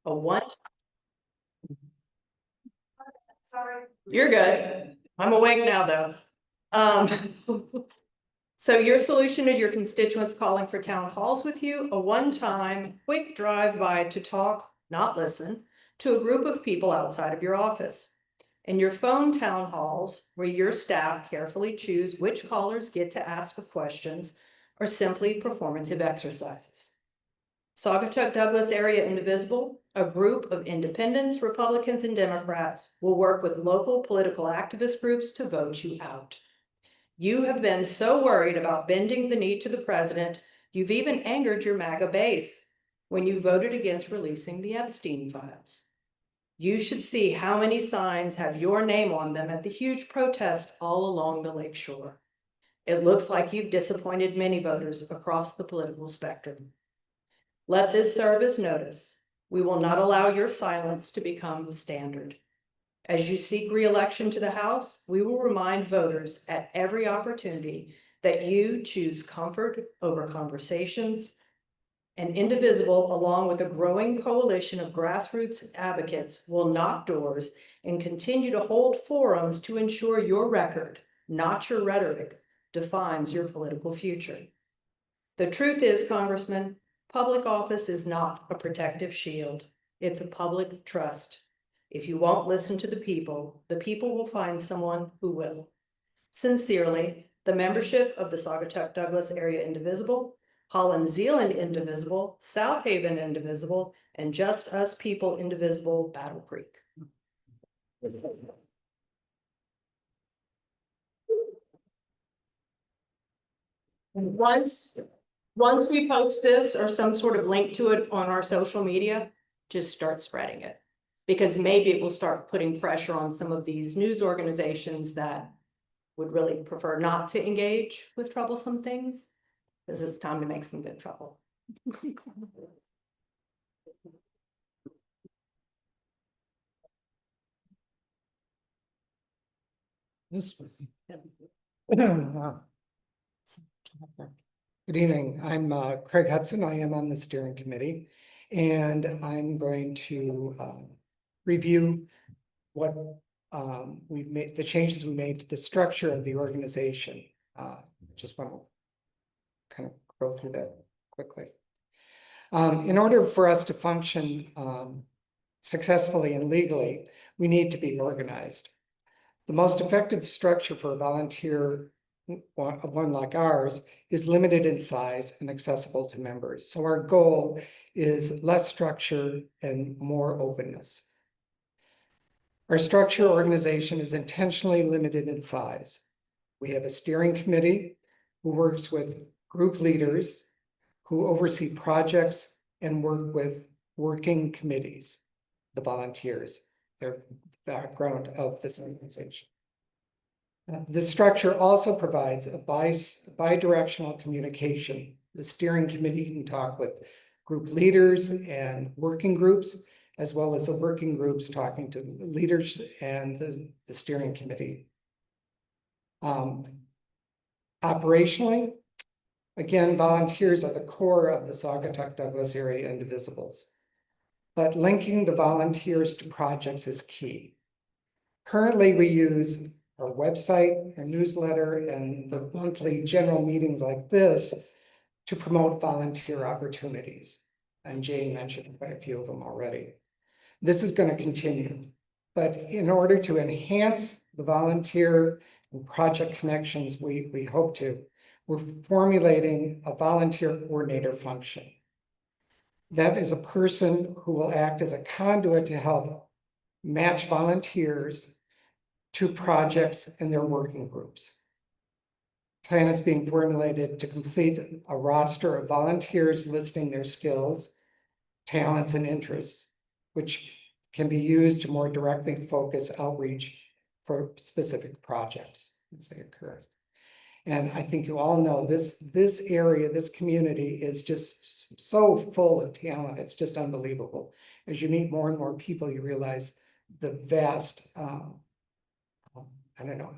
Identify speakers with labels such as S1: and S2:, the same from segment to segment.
S1: a one. Sorry. You're good. I'm awake now, though. So your solution to your constituents calling for town halls with you, a one-time quick drive-by to talk, not listen, to a group of people outside of your office. And your phone town halls, where your staff carefully choose which callers get to ask the questions, are simply performative exercises. Saugatuck Douglas Area Indivisible, a group of independents, Republicans, and Democrats, will work with local political activist groups to vote you out. You have been so worried about bending the knee to the president, you've even angered your MAGA base when you voted against releasing the Epstein files. You should see how many signs have your name on them at the huge protest all along the lakeshore. It looks like you've disappointed many voters across the political spectrum. Let this serve as notice. We will not allow your silence to become the standard. As you seek re-election to the House, we will remind voters at every opportunity that you choose comfort over conversations. And Indivisible, along with a growing coalition of grassroots advocates, will knock doors and continue to hold forums to ensure your record, not your rhetoric, defines your political future. The truth is, Congressman, public office is not a protective shield. It's a public trust. If you won't listen to the people will find someone who will. Sincerely, the membership of the Saugatuck Douglas Area Indivisible, Holland Zealand Indivisible, South Haven Indivisible, and Just Us People Indivisible, Battle Creek. And once we post this or some sort of link to it on our social media, just start spreading it. Because maybe it will start putting pressure on some of these news organizations that would really prefer not to engage with troublesome things, because it's time to make some good trouble.
S2: This one. Good evening. I'm Craig Hudson. I am on the steering committee, and I'm going to review what we've made, the changes we made to the structure of the organization. Just want to kind of go through that quickly. In order for us to function successfully and legally, we need to be organized. The most effective structure for a volunteer one like ours is limited in size and accessible to members. So our goal is less structure and more openness. Our structure organization is intentionally limited in size. We have a steering committee who works with group leaders who oversee projects and work with working committees, the volunteers, their background of this organization. The structure also provides a bi-directional communication. The steering committee can talk with group leaders and working groups, as well as the working groups talking to the leaders and the steering committee. Operationally, again, volunteers are the core of the Saugatuck Douglas Area Indivisibles, but linking the volunteers to projects is key. Currently, we use our website, our newsletter, and the monthly general meetings like this to promote volunteer opportunities. And Jane mentioned quite a few of them already. This is going to continue, but in order to enhance the volunteer and project connections we're formulating a volunteer coordinator function. That is a person who will act as a conduit to help match volunteers to projects and their working groups. Plan is being formulated to complete a roster of volunteers listing their skills, talents, and interests, which can be used to more directly focus outreach for specific projects as they occur. And I think you all know this area, this community is just so full of talent. It's just unbelievable. As you meet more and more people, you realize the vast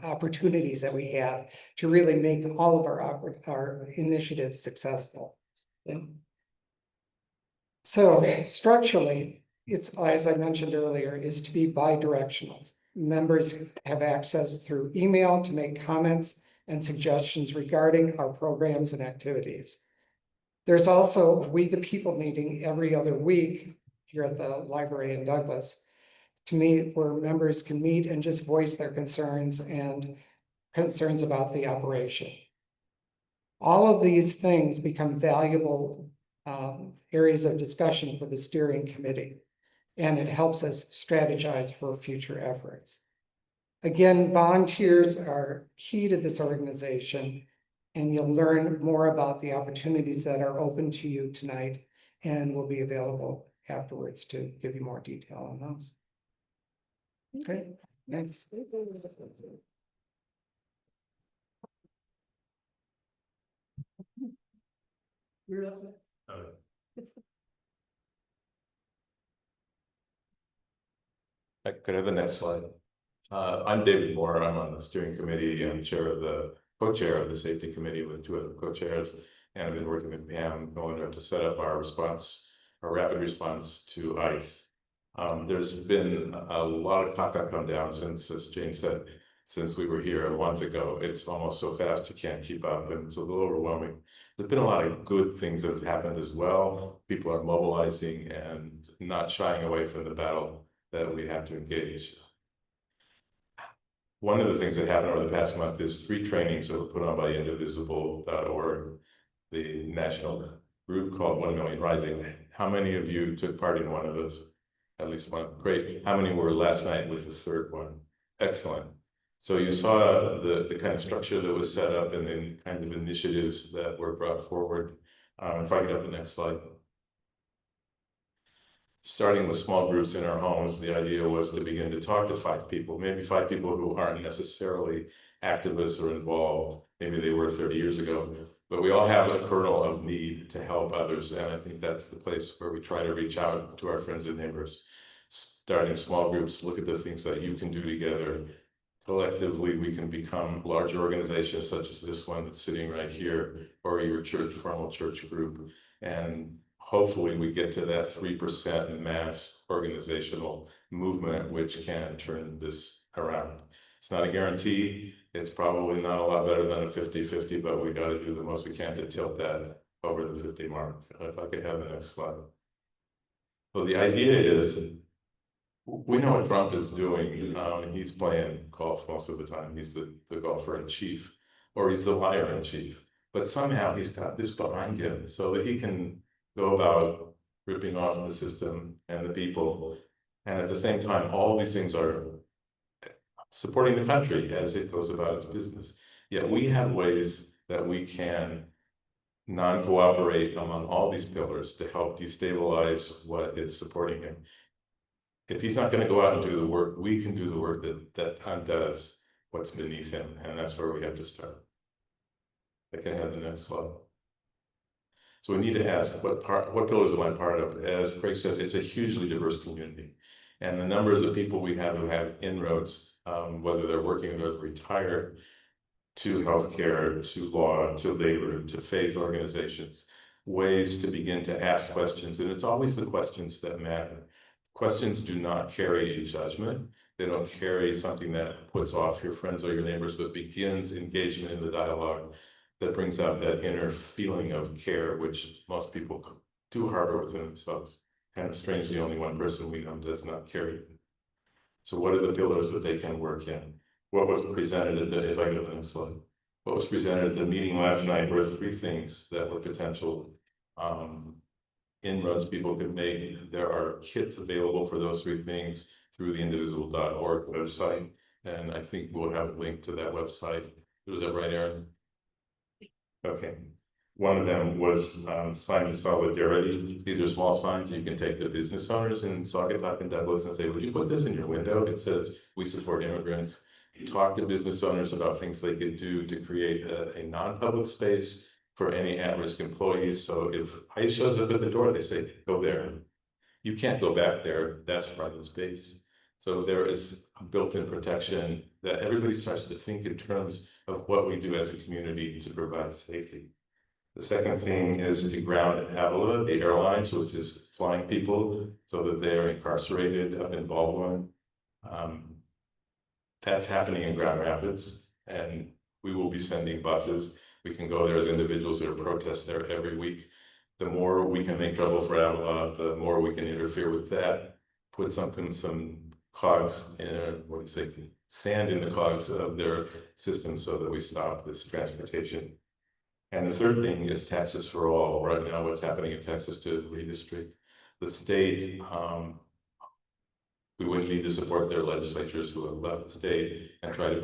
S2: opportunities that we have to really make all of our initiatives successful. So structurally, it's, as I mentioned earlier, is to be bi-directional. Members have access through email to make comments and suggestions regarding our programs and activities. There's also a We the People meeting every other week here at the library in Douglas to meet where members can meet and just voice their concerns and concerns about the operation. All of these things become valuable areas of discussion for the steering committee, and it helps us strategize for future efforts. Again, volunteers are key to this organization, and you'll learn more about the opportunities that are open to you tonight and will be available afterwards to give you more detail on those. Okay, next.
S3: Could I have the next slide? I'm David Moore. I'm on the steering committee and co-chair of the safety committee with two other co-chairs. And I've been working with Pam Miller to set up our rapid response to ICE. There's been a lot of contact come down since, as Jane said, since we were here a month ago. It's almost so fast you can't keep up, and it's a little overwhelming. There's been a lot of good things that have happened as well. People are mobilizing and not shying away from the battle that we have to engage. One of the things that happened over the past month is 3 trainings that were put on by Indivisible.org, the national group called 1 Million Rising. How many of you took part in one of those? At least one. Great. How many were last night with the 3rd one? Excellent. So you saw the kind of structure that was set up and the kind of initiatives that were brought forward. If I could have the next slide. Starting with small groups in our homes, the idea was to begin to talk to 5 people, maybe 5 people who aren't necessarily activists or involved. Maybe they were 30 years ago, but we all have a kernel of need to help others. And I think that's the place where we try to reach out to our friends and neighbors. Starting small groups, look at the things that you can do together. Collectively, we can become larger organizations such as this one that's sitting right here, or your formal church group. And hopefully we get to that 3% mass organizational movement, which can turn this around. It's not a guarantee. It's probably not a lot better than a 50-50, but we got to do the most we can to tilt that over the 50 mark. If I could have the next slide. So the idea is, we know what Trump is doing. He's playing golf most of the time. He's the golfer in chief, or he's the liar in chief. But somehow he's got this behind him so that he can go about ripping off the system and the people. And at the same time, all these things are supporting the country as it goes about its business. Yet we have ways that we can non-cooperate among all these pillars to help destabilize what is supporting him. If he's not going to go out and do the work, we can do the work that undoes what's beneath him. And that's where we have to start. I can have the next slide. So we need to ask, what pillars am I part of? As Craig said, it's a hugely diverse community. And the numbers of people we have who have inroads, whether they're working or retired, to healthcare, to law, to labor, to faith organizations, ways to begin to ask questions. And it's always the questions that matter. Questions do not carry a judgment. They don't carry something that puts off your friends or your neighbors, but begins engagement in the dialogue that brings out that inner feeling of care, which most people do harbor within themselves. Kind of strangely, only one person we know does not carry it. So what are the pillars that they can work in? What was presented at the, if I go to the next slide, what was presented at the meeting last night were 3 things that were potential inroads people could make. There are kits available for those 3 things through the Indivisible.org website. And I think we'll have a link to that website. Was that right, Aaron? Okay. One of them was signs of solidarity. These are small signs you can take to business owners in Saugatuck and Douglas and say, would you put this in your window? It says, we support immigrants. Talk to business owners about things they could do to create a non-public space for any at-risk employees. So if ICE shows up at the door, they say, go there. You can't go back there. That's private space. So there is a built-in protection that everybody starts to think in terms of what we do as a community to provide safety. The second thing is to ground Avila, the airlines, which is flying people so that they are incarcerated up in Baldwin. That's happening in Grand Rapids, and we will be sending buses. We can go there as individuals. There are protests there every week. The more we can make trouble for Avila, the more we can interfere with that. Put some cogs in, what do you say, sand in the cogs of their system so that we stop this transportation. And the third thing is taxes for all. Right now, what's happening in Texas to redistrict the state, we would need to support their legislatures who have left the state and try to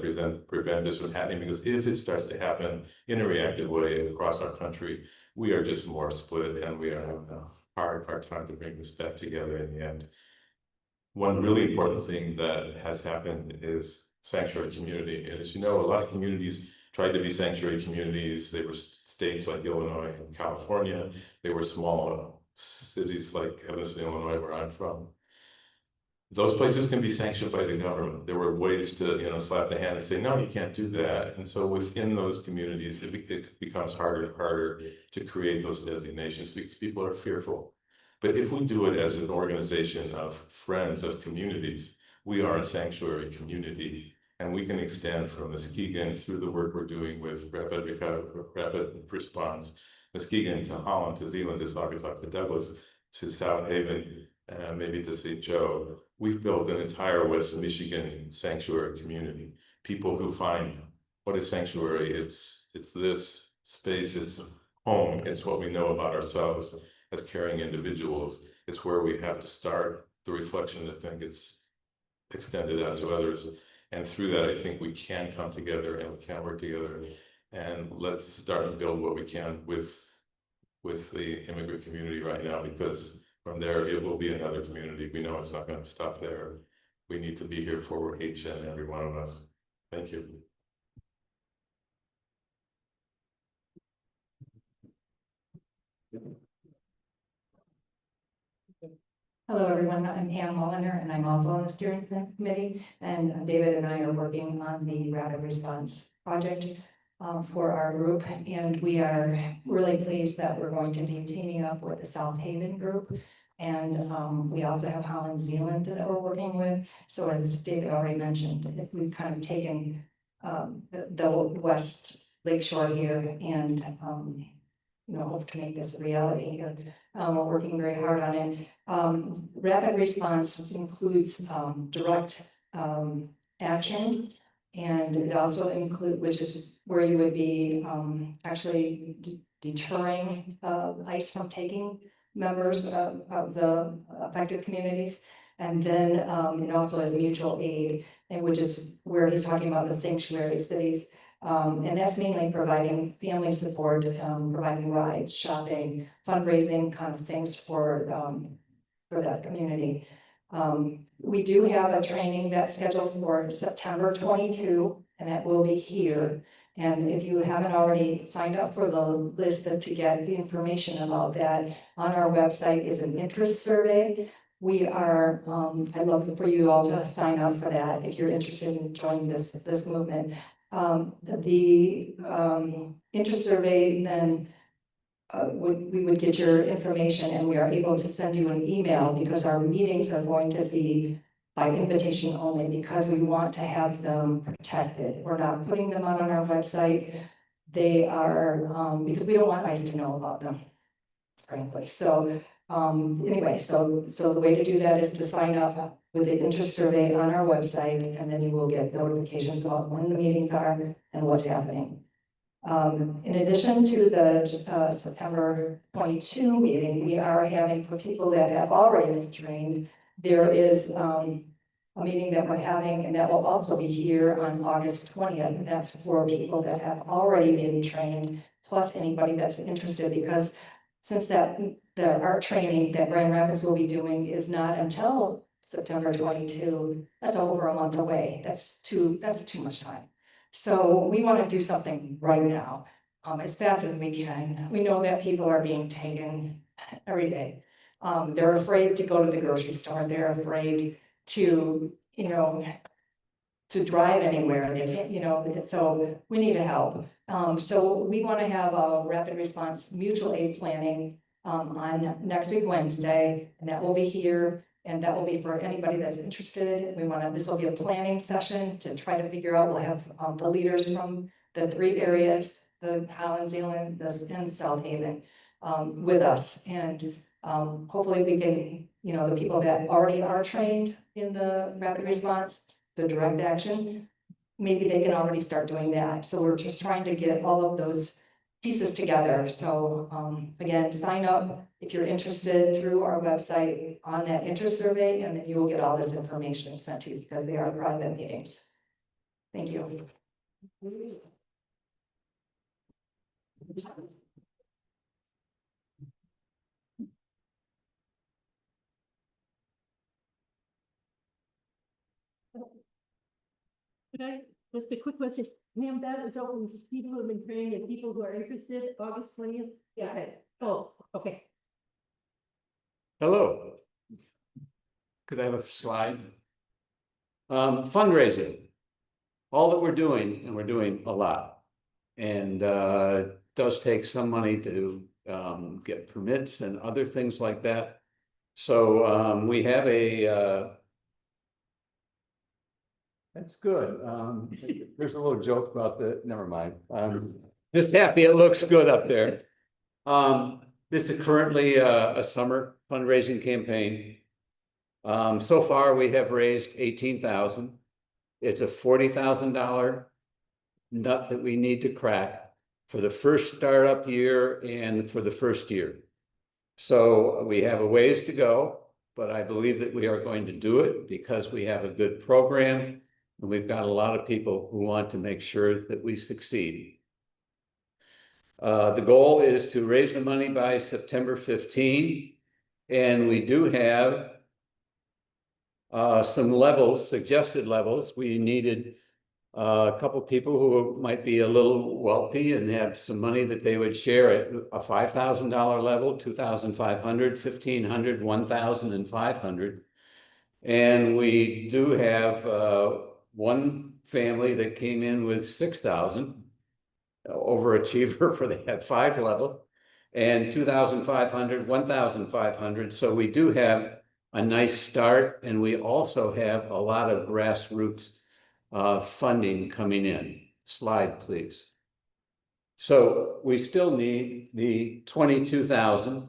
S3: prevent this from happening, because if it starts to happen in a reactive way across our country, we are just more split, and we are having a hard time to bring this back together in the end. One really important thing that has happened is sanctuary community. And as you know, a lot of communities tried to be sanctuary communities. They were states like Illinois and California. They were small cities like Evanston, Illinois, where I'm from. Those places can be sanctioned by the government. There were ways to, slap the hand and say, no, you can't do that. And so within those communities, it becomes harder and harder to create those designations because people are fearful. But if we do it as an organization of friends of communities, we are a sanctuary community, and we can extend from Muskegon through the work we're doing with rapid response, Muskegon to Holland, to Zeeland, to Saugatuck, to Douglas, to South Haven, and maybe to St. Joe. We've built an entire West Michigan sanctuary community. People who find what is sanctuary, it's this space, it's home, it's what we know about ourselves as caring individuals. It's where we have to start the reflection that then gets extended out to others. And through that, I think we can come together and we can work together. And let's start and build what we can with the immigrant community right now, because from there, it will be another community. We know it's not going to stop there. We need to be here for each and every one of us. Thank you.
S4: Hello, everyone. I'm Ann Mulliner, and I'm also on the steering committee. And David and I are working on the rapid response project for our group. And we are really pleased that we're going to be teaming up with the South Haven group. And we also have Holland, Zeeland that we're working with. So as David already mentioned, if we've kind of taken the West Lakeshore here and hope to make this a reality here. We're working very hard on it. Rapid response includes direct action, and it also includes, which is where you would be actually deterring ICE from taking members of the affected communities. And then it also has mutual aid, and which is where he's talking about the sanctuary cities. And that's mainly providing family support, providing rides, shopping, fundraising kind of things for that community. We do have a training that's scheduled for September 22, and that will be here. And if you haven't already signed up for the list to get the information about that, on our website is an interest survey. We are, I'd love for you all to sign up for that if you're interested in joining this movement. The interest survey, then we would get your information, and we are able to send you an email, because our meetings are going to be by invitation only, because we want to have them protected. We're not putting them out on our website. They are, because we don't want ICE to know about them, frankly. So anyway, so the way to do that is to sign up with the interest survey on our website, and then you will get notifications about when the meetings are and what's happening. In addition to the September 22 meeting, we are having, for people that have already been trained, there is a meeting that we're having, and that will also be here on August 20th. And that's for people that have already been trained, plus anybody that's interested, because since our training that Grand Rapids will be doing is not until September 22, that's over a month away. That's too much time. So we want to do something right now, as fast as we can. We know that people are being taken every day. They're afraid to go to the grocery store. They're afraid to, to drive anywhere. They can't, so we need to help. So we want to have a rapid response mutual aid planning on next week, Wednesday, and that will be here. And that will be for anybody that's interested. This will be a planning session to try to figure out, we'll have the leaders from the 3 areas, the Holland, Zealand, and South Haven, with us. And hopefully we can, the people that already are trained in the rapid response, the direct action, maybe they can already start doing that. So we're just trying to get all of those pieces together. So again, sign up if you're interested through our website on that interest survey, and then you will get all this information sent to you because they are private meetings. Thank you.
S5: Okay, just a quick question. Ma'am, that is open to people who have been trained and people who are interested, August 20th? Yeah. Okay. Oh, okay.
S6: Hello. Could I have a slide? Fundraising. All that we're doing, and we're doing a lot. And it does take some money to get permits and other things like that. So we have a that's good. There's a little joke about the, never mind. Just happy it looks good up there. This is currently a summer fundraising campaign. So far we have raised $18,000. It's a $40,000 nut that we need to crack for the first startup year and for the first year. So we have a ways to go, but I believe that we are going to do it because we have a good program and we've got a lot of people who want to make sure that we succeed. The goal is to raise the money by September 15, and we do have some levels, suggested levels. We needed a couple people who might be a little wealthy and have some money that they would share at a $5,000 level, $2,500, $1,500, $1,000, and $500. And we do have one family that came in with $6,000, overachiever for that 5 level, and $2,500, $1,500. So we do have a nice start, and we also have a lot of grassroots funding coming in. Slide, please. So we still need the 22,000.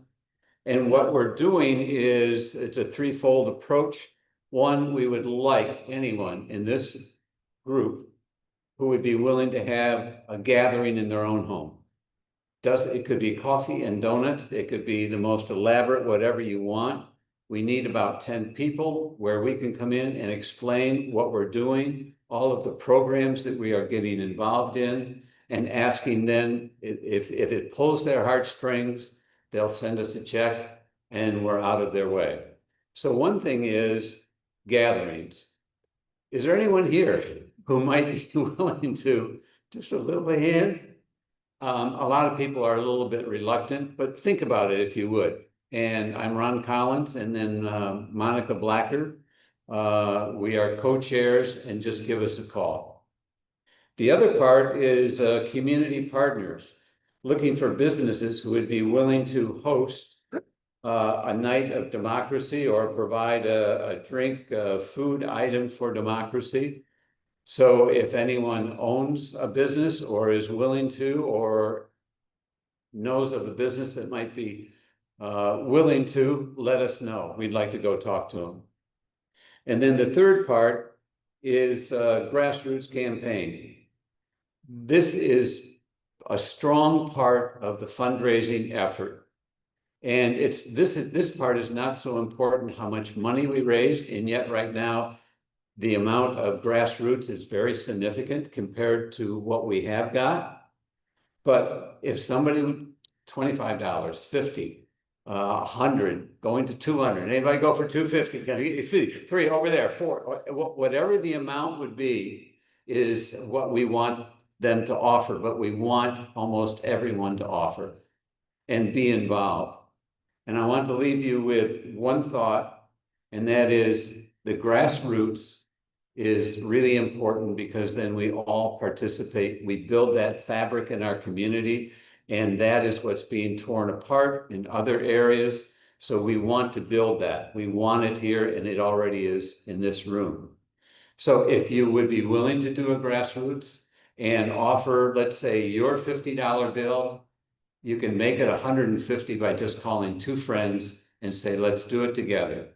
S6: And what we're doing is it's a threefold approach. One, we would like anyone in this group who would be willing to have a gathering in their own home. It could be coffee and donuts. It could be the most elaborate, whatever you want. We need about 10 people where we can come in and explain what we're doing, all of the programs that we are getting involved in, and asking them if it pulls their heartstrings, they'll send us a check and we're out of their way. So one thing is gatherings. Is there anyone here who might be willing to just a little hand? A lot of people are a little bit reluctant, but think about it if you would. And I'm Ron Collins, and then Monica Blacker. We are co-chairs, and just give us a call. The other part is community partners, looking for businesses who would be willing to host a night of democracy or provide a drink, food item for democracy. So if anyone owns a business or is willing to, or knows of a business that might be willing to, let us know. We'd like to go talk to them. And then the third part is grassroots campaign. This is a strong part of the fundraising effort. And this part is not so important how much money we raise, and yet right now the amount of grassroots is very significant compared to what we have got. But if somebody would, $25, $50, 100, going to 200, anybody go for 250, 3 over there, 4, whatever the amount would be is what we want them to offer, but we want almost everyone to offer and be involved. And I want to leave you with one thought, and that is the grassroots is really important because then we all participate. We build that fabric in our community, and that is what's being torn apart in other areas. So we want to build that. We want it here, and it already is in this room. So if you would be willing to do a grassroots and offer, let's say, your $50 bill, you can make it 150 by just calling 2 friends and say, let's do it together.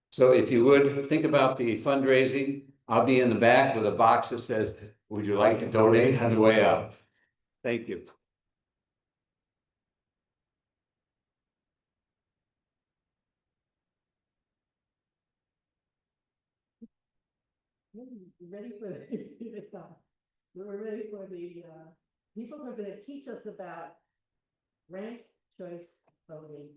S6: So if you would think about the fundraising, I'll be in the back with a box that says, would you like to donate on the way out? Thank you.
S5: Ready for this stuff. We're ready for the people who are going to teach us about ranked choice voting.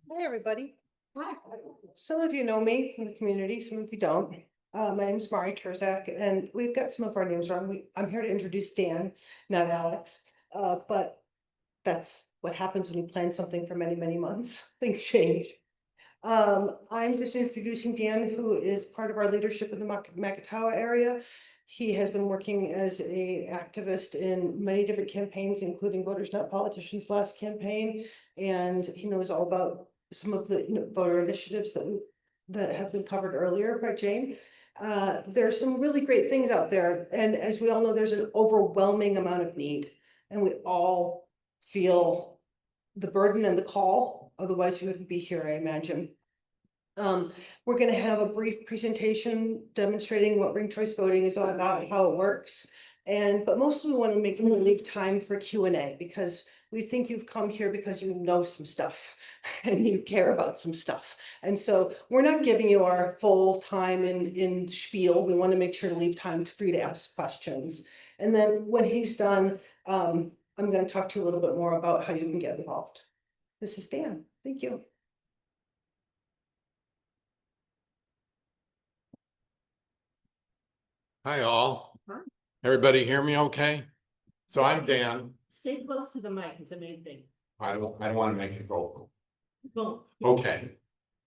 S7: Hi, everybody.
S5: Hi.
S7: Some of you know me from the community, some of you don't. My name is Mari Terzak, and we've got some of our names wrong. I'm here to introduce Dan, not Alex. But that's what happens when you plan something for many, many months. Things change. I'm just introducing Dan, who is part of our leadership in the Makatawa area. He has been working as an activist in many different campaigns, including Voters Not Politicians last campaign, and he knows all about some of the voter initiatives that have been covered earlier by Jane. There's some really great things out there, and as we all know, there's an overwhelming amount of need, and we all feel the burden and the call. Otherwise, we wouldn't be here, I imagine. We're going to have a brief presentation demonstrating what ranked choice voting is all about, how it works. But mostly we want to leave time for Q&A, because we think you've come here because you know some stuff and you care about some stuff. And so we're not giving you our full time in spiel. We want to make sure to leave time for you to ask questions. And then when he's done, I'm going to talk to you a little bit more about how you can get involved. This is Dan. Thank you.
S8: Hi, all.
S5: Hi.
S8: Everybody hear me okay? So I'm Dan.
S5: Stay close to the mic is the main thing.
S8: I don't want to make it go.
S5: Boom.
S8: Okay.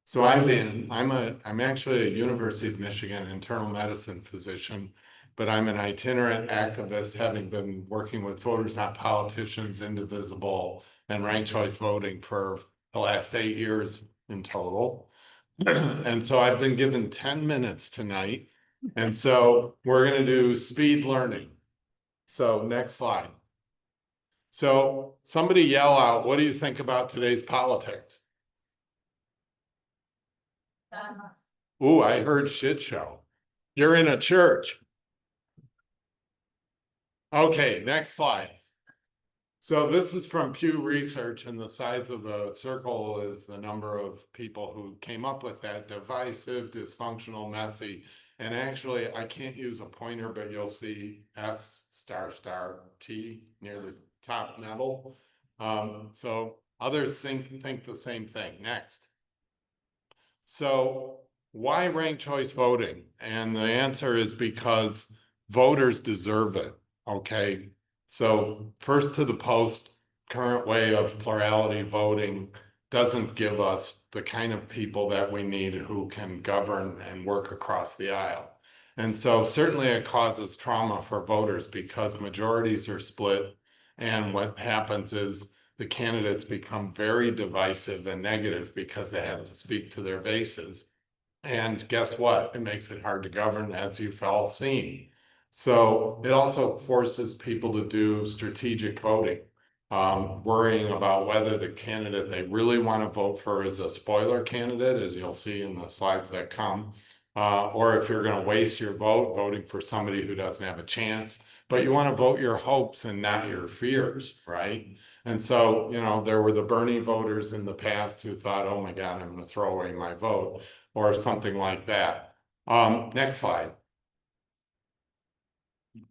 S8: So I'm Dan. I'm actually a University of Michigan internal medicine physician, but I'm an itinerant activist, having been working with Voters Not Politicians, Indivisible, and ranked choice voting for the last 8 years in total. And so I've been given 10 minutes tonight. And so we're going to do speed learning. So next slide. So somebody yell out, what do you think about today's politics? Ooh, I heard shit show. You're in a church. Okay, next slide. So this is from Pew Research, and the size of the circle is the number of people who came up with that: divisive, dysfunctional, messy. And actually, I can't use a pointer, but you'll see S**T near the top middle. So others think the same thing. Next. So why ranked choice voting? And the answer is because voters deserve it. Okay. So first to the post, current way of plurality voting doesn't give us the kind of people that we need who can govern and work across the aisle. And so certainly it causes trauma for voters because majorities are split. And what happens is the candidates become very divisive and negative because they have to speak to their bases. And guess what? It makes it hard to govern, as you've all seen. So it also forces people to do strategic voting. Worrying about whether the candidate they really want to vote for is a spoiler candidate, as you'll see in the slides that come, or if you're going to waste your vote voting for somebody who doesn't have a chance, but you want to vote your hopes and not your fears, right? And so, you know, there were the Bernie voters in the past who thought, oh my God, I'm going to throw away my vote, or something like that. Next slide.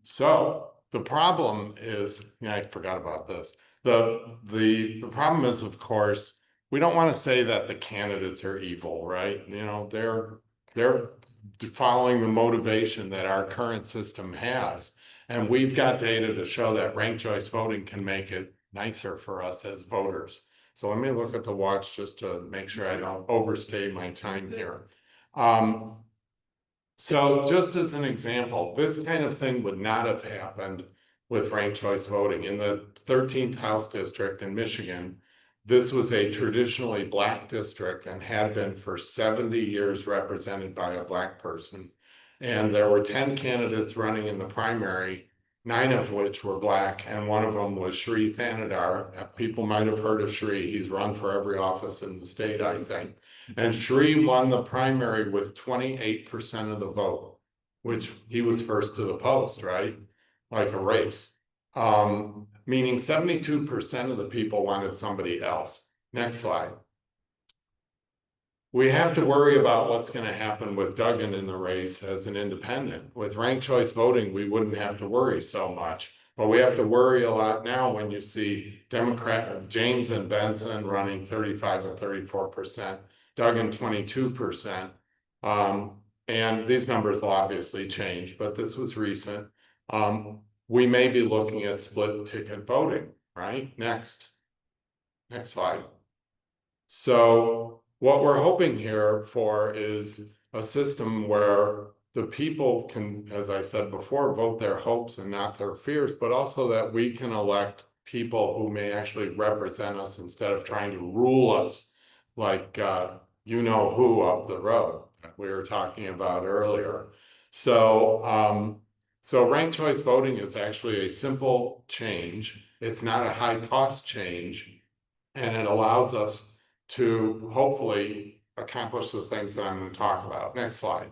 S8: So the problem is, I forgot about this. The problem is, of course, we don't want to say that the candidates are evil, right? You know, they're following the motivation that our current system has. And we've got data to show that ranked choice voting can make it nicer for us as voters. So let me look at the watch just to make sure I don't overstay my time here. So just as an example, this kind of thing would not have happened with ranked choice voting. In the 13th House District in Michigan, this was a traditionally Black district and had been for 70 years represented by a Black person. And there were 10 candidates running in the primary, 9 of which were Black, and one of them was Shri Thanadar. People might have heard of Shri. He's run for every office in the state, I think. And Shri won the primary with 28% of the vote, which he was first to the post, right? Like a race. Meaning 72% of the people wanted somebody else. Next slide. We have to worry about what's going to happen with Duggan in the race as an independent. With ranked choice voting, we wouldn't have to worry so much. But we have to worry a lot now when you see Democrat James and Benson running 35 or 34%, Duggan 22%. And these numbers will obviously change, but this was recent. We may be looking at split ticket voting, right? Next slide. So what we're hoping here for is a system where the people can, as I said before, vote their hopes and not their fears, but also that we can elect people who may actually represent us instead of trying to rule us like you know who up the road that we were talking about earlier. So ranked choice voting is actually a simple change. It's not a high cost change, and it allows us to hopefully accomplish the things that I'm going to talk about. Next slide.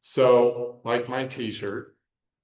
S8: So like my t-shirt,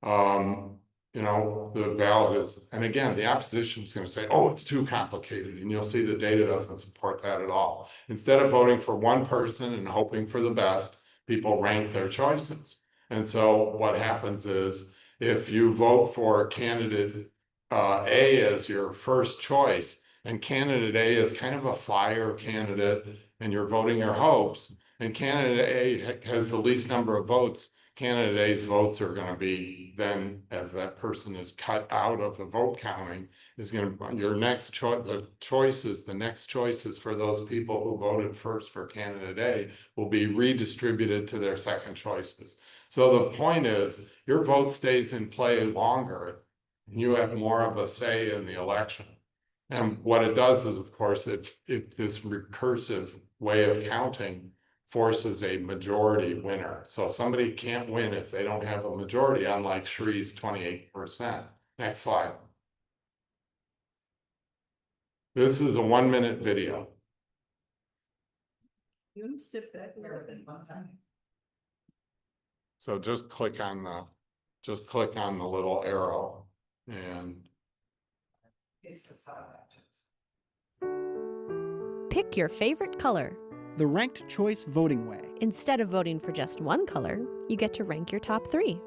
S8: you know, the ballot is, and again, the opposition is going to say, oh, it's too complicated. And you'll see the data doesn't support that at all. Instead of voting for one person and hoping for the best, people rank their choices. And so what happens is if you vote for candidate A as your first choice, and candidate A is kind of a flyer candidate, and you're voting your hopes, and candidate A has the least number of votes, candidate A's votes are going to be then, as that person is cut out of the vote counting, is going to, your next choice, the next choices for those people who voted first for candidate A will be redistributed to their second choices. So the point is, your vote stays in play longer, and you have more of a say in the election. And what it does is, of course, if this recursive way of counting forces a majority winner. So somebody can't win if they don't have a majority, unlike Shri's 28%. Next slide. This is a 1-minute video.
S5: You sit back there and one time.
S8: So just click on the little arrow and
S9: Pick your favorite color.
S10: The ranked choice voting way.
S9: Instead of voting for just one color, you get to rank your top 3.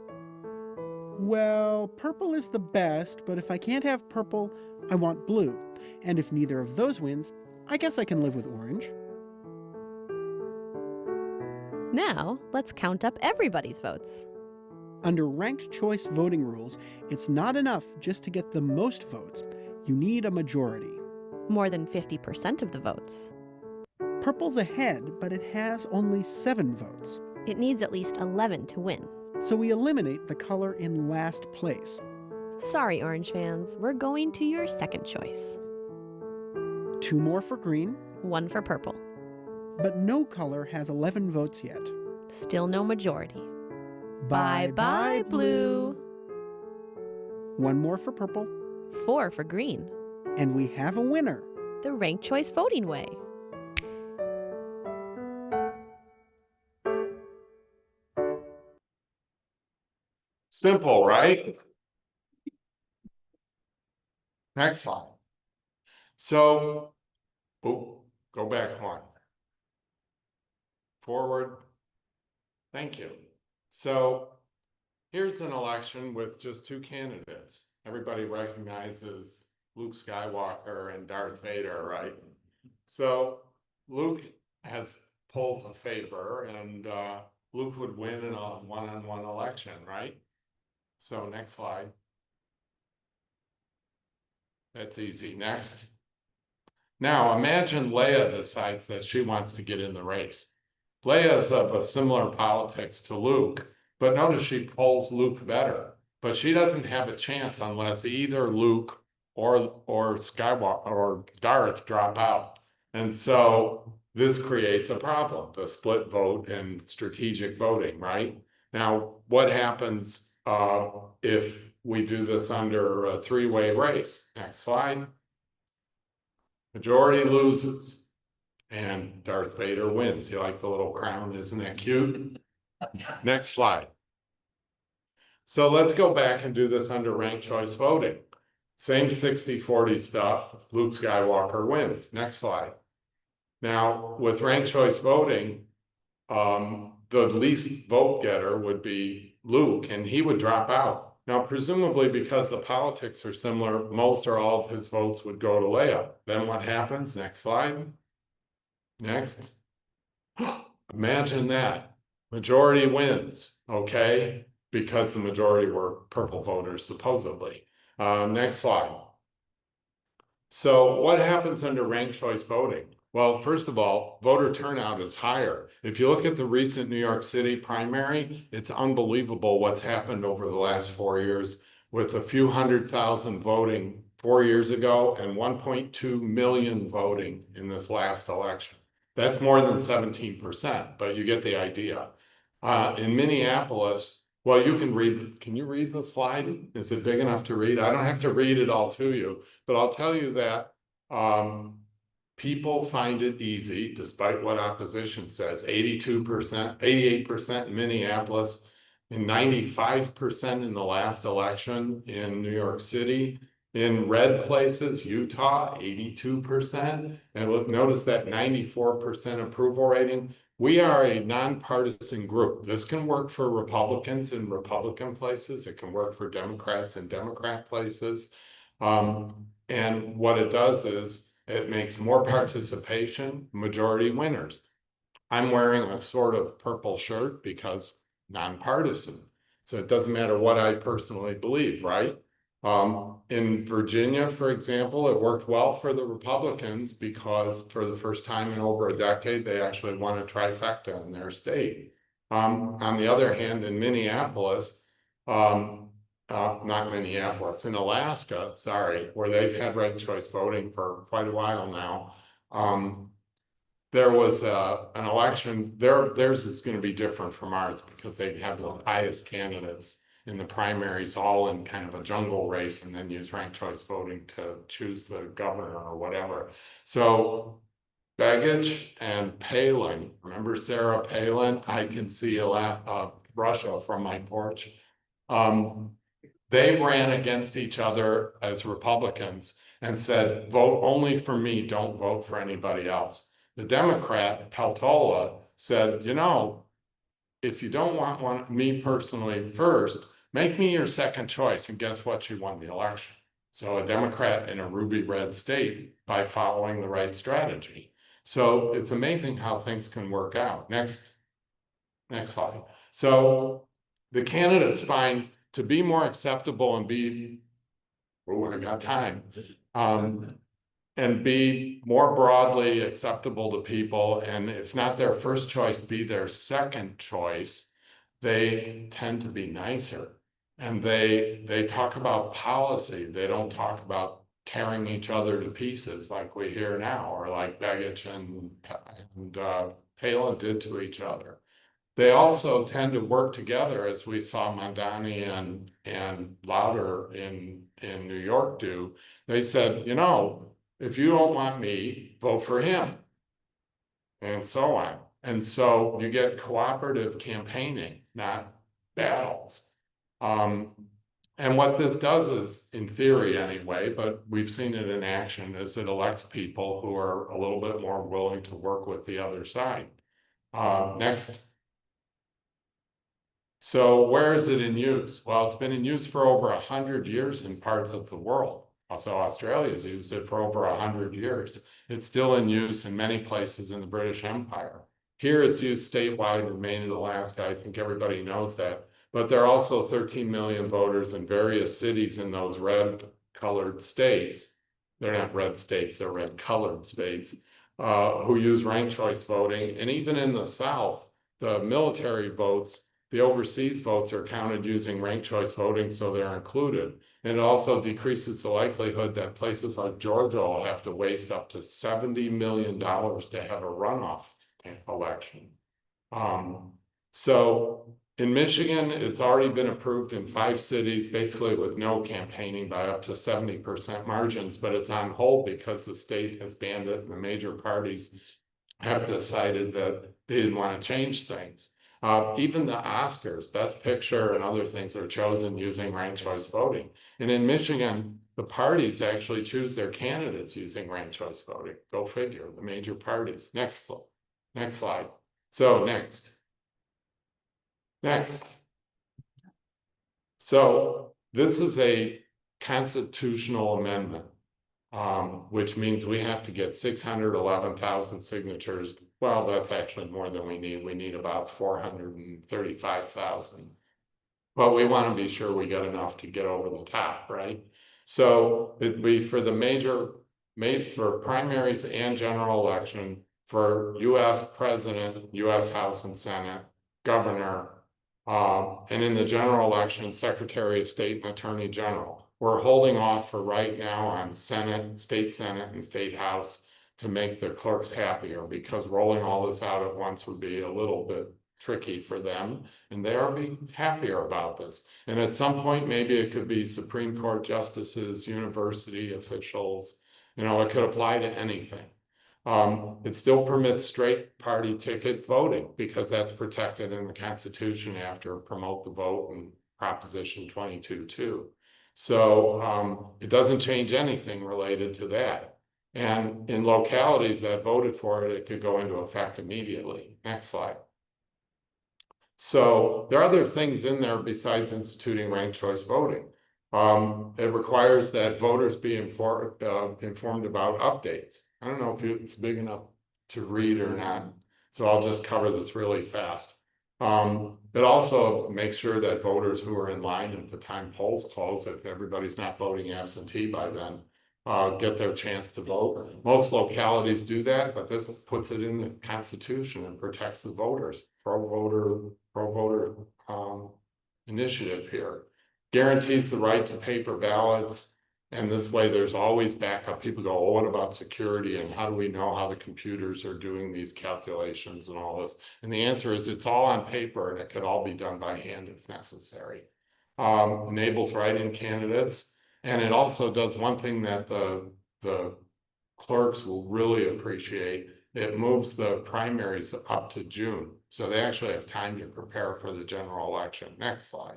S10: Well, purple is the best, but if I can't have purple, I want blue. And if neither of those wins, I guess I can live with orange.
S9: Now, let's count up everybody's votes.
S10: Under ranked choice voting rules, it's not enough just to get the most votes. You need a majority.
S9: More than 50% of the votes.
S10: Purple's ahead, but it has only 7 votes.
S9: It needs at least 11 to win.
S10: So we eliminate the color in last place.
S9: Sorry, Orange fans, we're going to your second choice.
S10: 2 more for green.
S9: 1 for purple.
S10: But no color has 11 votes yet.
S9: Still no majority.
S10: Bye-bye,
S9: blue.
S10: 1 more for purple.
S9: 4 for green.
S10: And we have a winner.
S9: The ranked choice voting way.
S8: simple, right? Next slide. So, oh, go back 1. Forward. Thank you. So here's an election with just 2 candidates. Everybody recognizes Luke Skywalker and Darth Vader, right? So Luke has polls of favor, and Luke would win in a one-on-one election, right? So next slide. That's easy. Next. Now, imagine Leah decides that she wants to get in the race. Leah is of a similar politics to Luke, but notice she polls Luke better. But she doesn't have a chance unless either Luke or Skywalker or Darth drop out. And so this creates a problem, the split vote and strategic voting, right? Now, what happens if we do this under a three-way race? Next slide. Majority loses and Darth Vader wins. You like the little crown? Isn't that cute? Next slide. So let's go back and do this under ranked choice voting. Same 60-40 stuff. Luke Skywalker wins. Next slide. Now, with ranked choice voting, the least vote getter would be Luke, and he would drop out. Now, presumably because the politics are similar, most or all of his votes would go to Leia. Then what happens? Next slide. Next. Imagine that. Majority wins, okay? Because the majority were purple voters, supposedly. Next slide. So what happens under ranked choice voting? Well, first of all, voter turnout is higher. If you look at the recent New York City primary, it's unbelievable what's happened over the last 4 years with a few 100,000 voting 4 years ago and 1.2 million voting in this last election. That's more than 17%, but you get the idea. In Minneapolis, well, you can read, can you read the slide? Is it big enough to read? I don't have to read it all to you, but I'll tell you that people find it easy, despite what opposition says. 82%, 88% in Minneapolis, and 95% in the last election in New York City. In red places, Utah, 82%. And look, notice that 94% approval rating. We are a nonpartisan group. This can work for Republicans in Republican places. It can work for Democrats in Democrat places. And what it does is it makes more participation, majority winners. I'm wearing a sort of purple shirt because nonpartisan. So it doesn't matter what I personally believe, right? In Virginia, for example, it worked well for the Republicans because for the first time in over a decade, they actually won a trifecta in their state. On the other hand, in Minneapolis, not Minneapolis, in Alaska, sorry, where they've had ranked choice voting for quite a while now, there was an election. Theirs is going to be different from ours because they have the highest candidates in the primaries, all in kind of a jungle race, and then use ranked choice voting to choose the governor or whatever. So Begich and Palin, remember Sarah Palin? I can see a lot of Russia from my porch. They ran against each other as Republicans and said, vote only for me, don't vote for anybody else. The Democrat, Peltola, said, you know, if you don't want me personally first, make me your second choice. And guess what? She won the election. So a Democrat in a ruby red state by following the right strategy. So it's amazing how things can work out. Next slide. So the candidates find to be more acceptable and be, oh, I got time, and be more broadly acceptable to people, and if not their first choice, be their second choice, they tend to be nicer. And they talk about policy. They don't talk about tearing each other to pieces like we hear now, or like Begich and Palin did to each other. They also tend to work together, as we saw Mandani and Louder in New York do. They said, you know, if you don't want me, vote for him, and so on. And so you get cooperative campaigning, not battles. And what this does is, in theory anyway, but we've seen it in action, is it elects people who are a little bit more willing to work with the other side. Next. So where is it in use? Well, it's been in use for over 100 years in parts of the world. Also, Australia's used it for over 100 years. It's still in use in many places in the British Empire. Here it's used statewide in Maine and Alaska. I think everybody knows that. But there are also 13 million voters in various cities in those red colored states. they're not red states, they're red colored states, who use ranked choice voting. And even in the South, the military votes, the overseas votes are counted using ranked choice voting, so they're included. And it also decreases the likelihood that places like Georgia will have to waste up to $70 million to have a runoff election. So in Michigan, it's already been approved in 5 cities, basically with no campaigning by up to 70% margins, but it's on hold because the state has banned it and the major parties have decided that they didn't want to change things. Even the Oscars, Best Picture and other things are chosen using ranked choice voting. And in Michigan, the parties actually choose their candidates using ranked choice voting. Go figure, the major parties. Next slide. So next. So this is a constitutional amendment, which means we have to get 611,000 signatures. Well, that's actually more than we need. We need about 435,000. But we want to be sure we get enough to get over the top, right? So it'd be for the for primaries and general election for US President, US House and Senate, Governor, and in the general election, Secretary of State and Attorney General. We're holding off for right now on Senate, State Senate, and State House to make the clerks happier, because rolling all this out at once would be a little bit tricky for them, and they are being happier about this. And at some point, maybe it could be Supreme Court justices, university officials, you know, it could apply to anything. It still permits straight party ticket voting because that's protected in the Constitution after promote the vote and Proposition 22(2). So it doesn't change anything related to that. And in localities that voted for it, it could go into effect immediately. Next slide. So there are other things in there besides instituting ranked choice voting. It requires that voters be informed about updates. I don't know if it's big enough to read or not, so I'll just cover this really fast. It also makes sure that voters who are in line at the time polls close, if everybody's not voting absentee by then, get their chance to vote. Most localities do that, but this puts it in the Constitution and protects the voters. Pro-voter initiative here. Guarantees the right to paper ballots. And this way there's always backup. People go, oh, what about security? And how do we know how the computers are doing these calculations and all this? And the answer is it's all on paper and it could all be done by hand if necessary. Enables write-in candidates. And it also does one thing that the clerks will really appreciate. It moves the primaries up to June. So they actually have time to prepare for the general election. Next slide.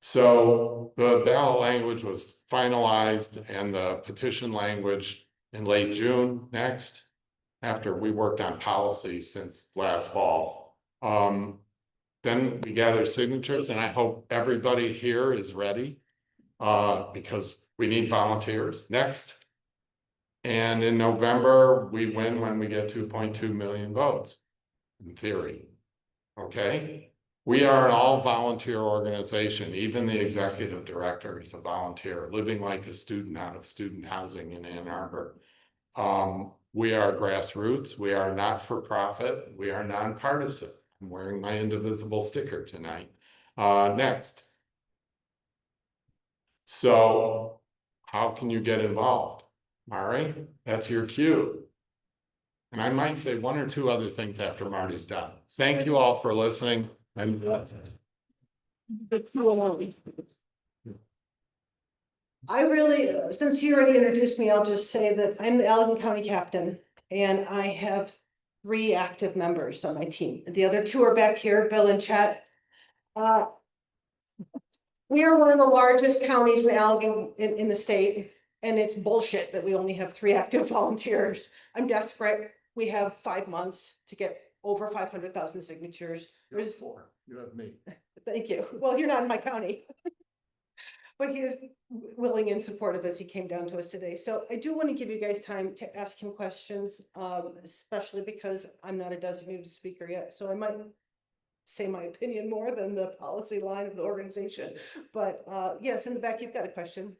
S8: So the ballot language was finalized and the petition language in late June. Next, after we worked on policy since last fall. Then we gather signatures, and I hope everybody here is ready because we need volunteers. Next. And in November, we win when we get 2.2 million votes, in theory. Okay. We are an all-volunteer organization. Even the executive director is a volunteer, living like a student out of student housing in Ann Arbor. We are grassroots. We are not-for-profit. We are nonpartisan. I'm wearing my Indivisible sticker tonight. Next. So how can you get involved? Mari, that's your cue. And I might say one or two other things after Marty's done. Thank you all for listening. I
S7: really, since you already introduced me, I'll just say that I'm the Allegan County captain and I have 3 active members on my team. The other 2 are back here, Bill and Chet. We are one of the largest counties in Allegan in the state, and it's bullshit that we only have 3 active volunteers. I'm desperate. We have 5 months to get over 500,000 signatures.
S8: There's 4. You have me.
S7: Thank you. Well, you're not in my county. But he is willing and supportive as he came down to us today. So I do want to give you guys time to ask him questions, especially because I'm not a designated speaker yet. So I might say my opinion more than the policy line of the organization. But yes, in the back, you've got a question.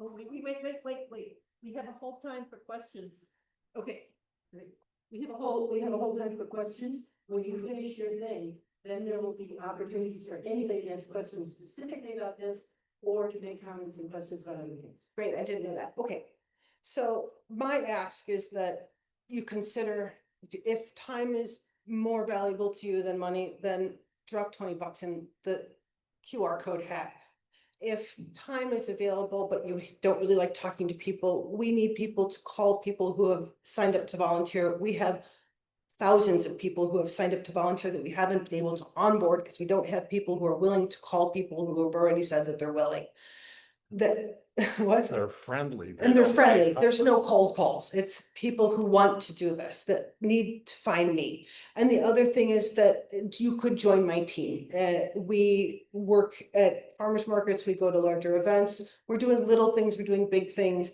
S5: Oh, wait. have a whole time for questions. Okay, great. We have a whole time for questions. When you finish your thing, then there will be opportunities for anybody to ask questions specifically about this or to make comments and questions about other things.
S7: Great, I didn't know that. Okay. So my ask is that you consider, if time is more valuable to you than money, then drop $20 in the QR code hat. If time is available, but you don't really like talking to people, we need people to call people who have signed up to volunteer. We have thousands of people who have signed up to volunteer that we haven't been able to onboard because we don't have people who are willing to call people who have already said that they're willing. That, what?
S8: They're friendly.
S7: And they're friendly. There's no cold calls. It's people who want to do this, that need to find me. And the other thing is that you could join my team. We work at farmers markets. We go to larger events. We're doing little things. We're doing big things.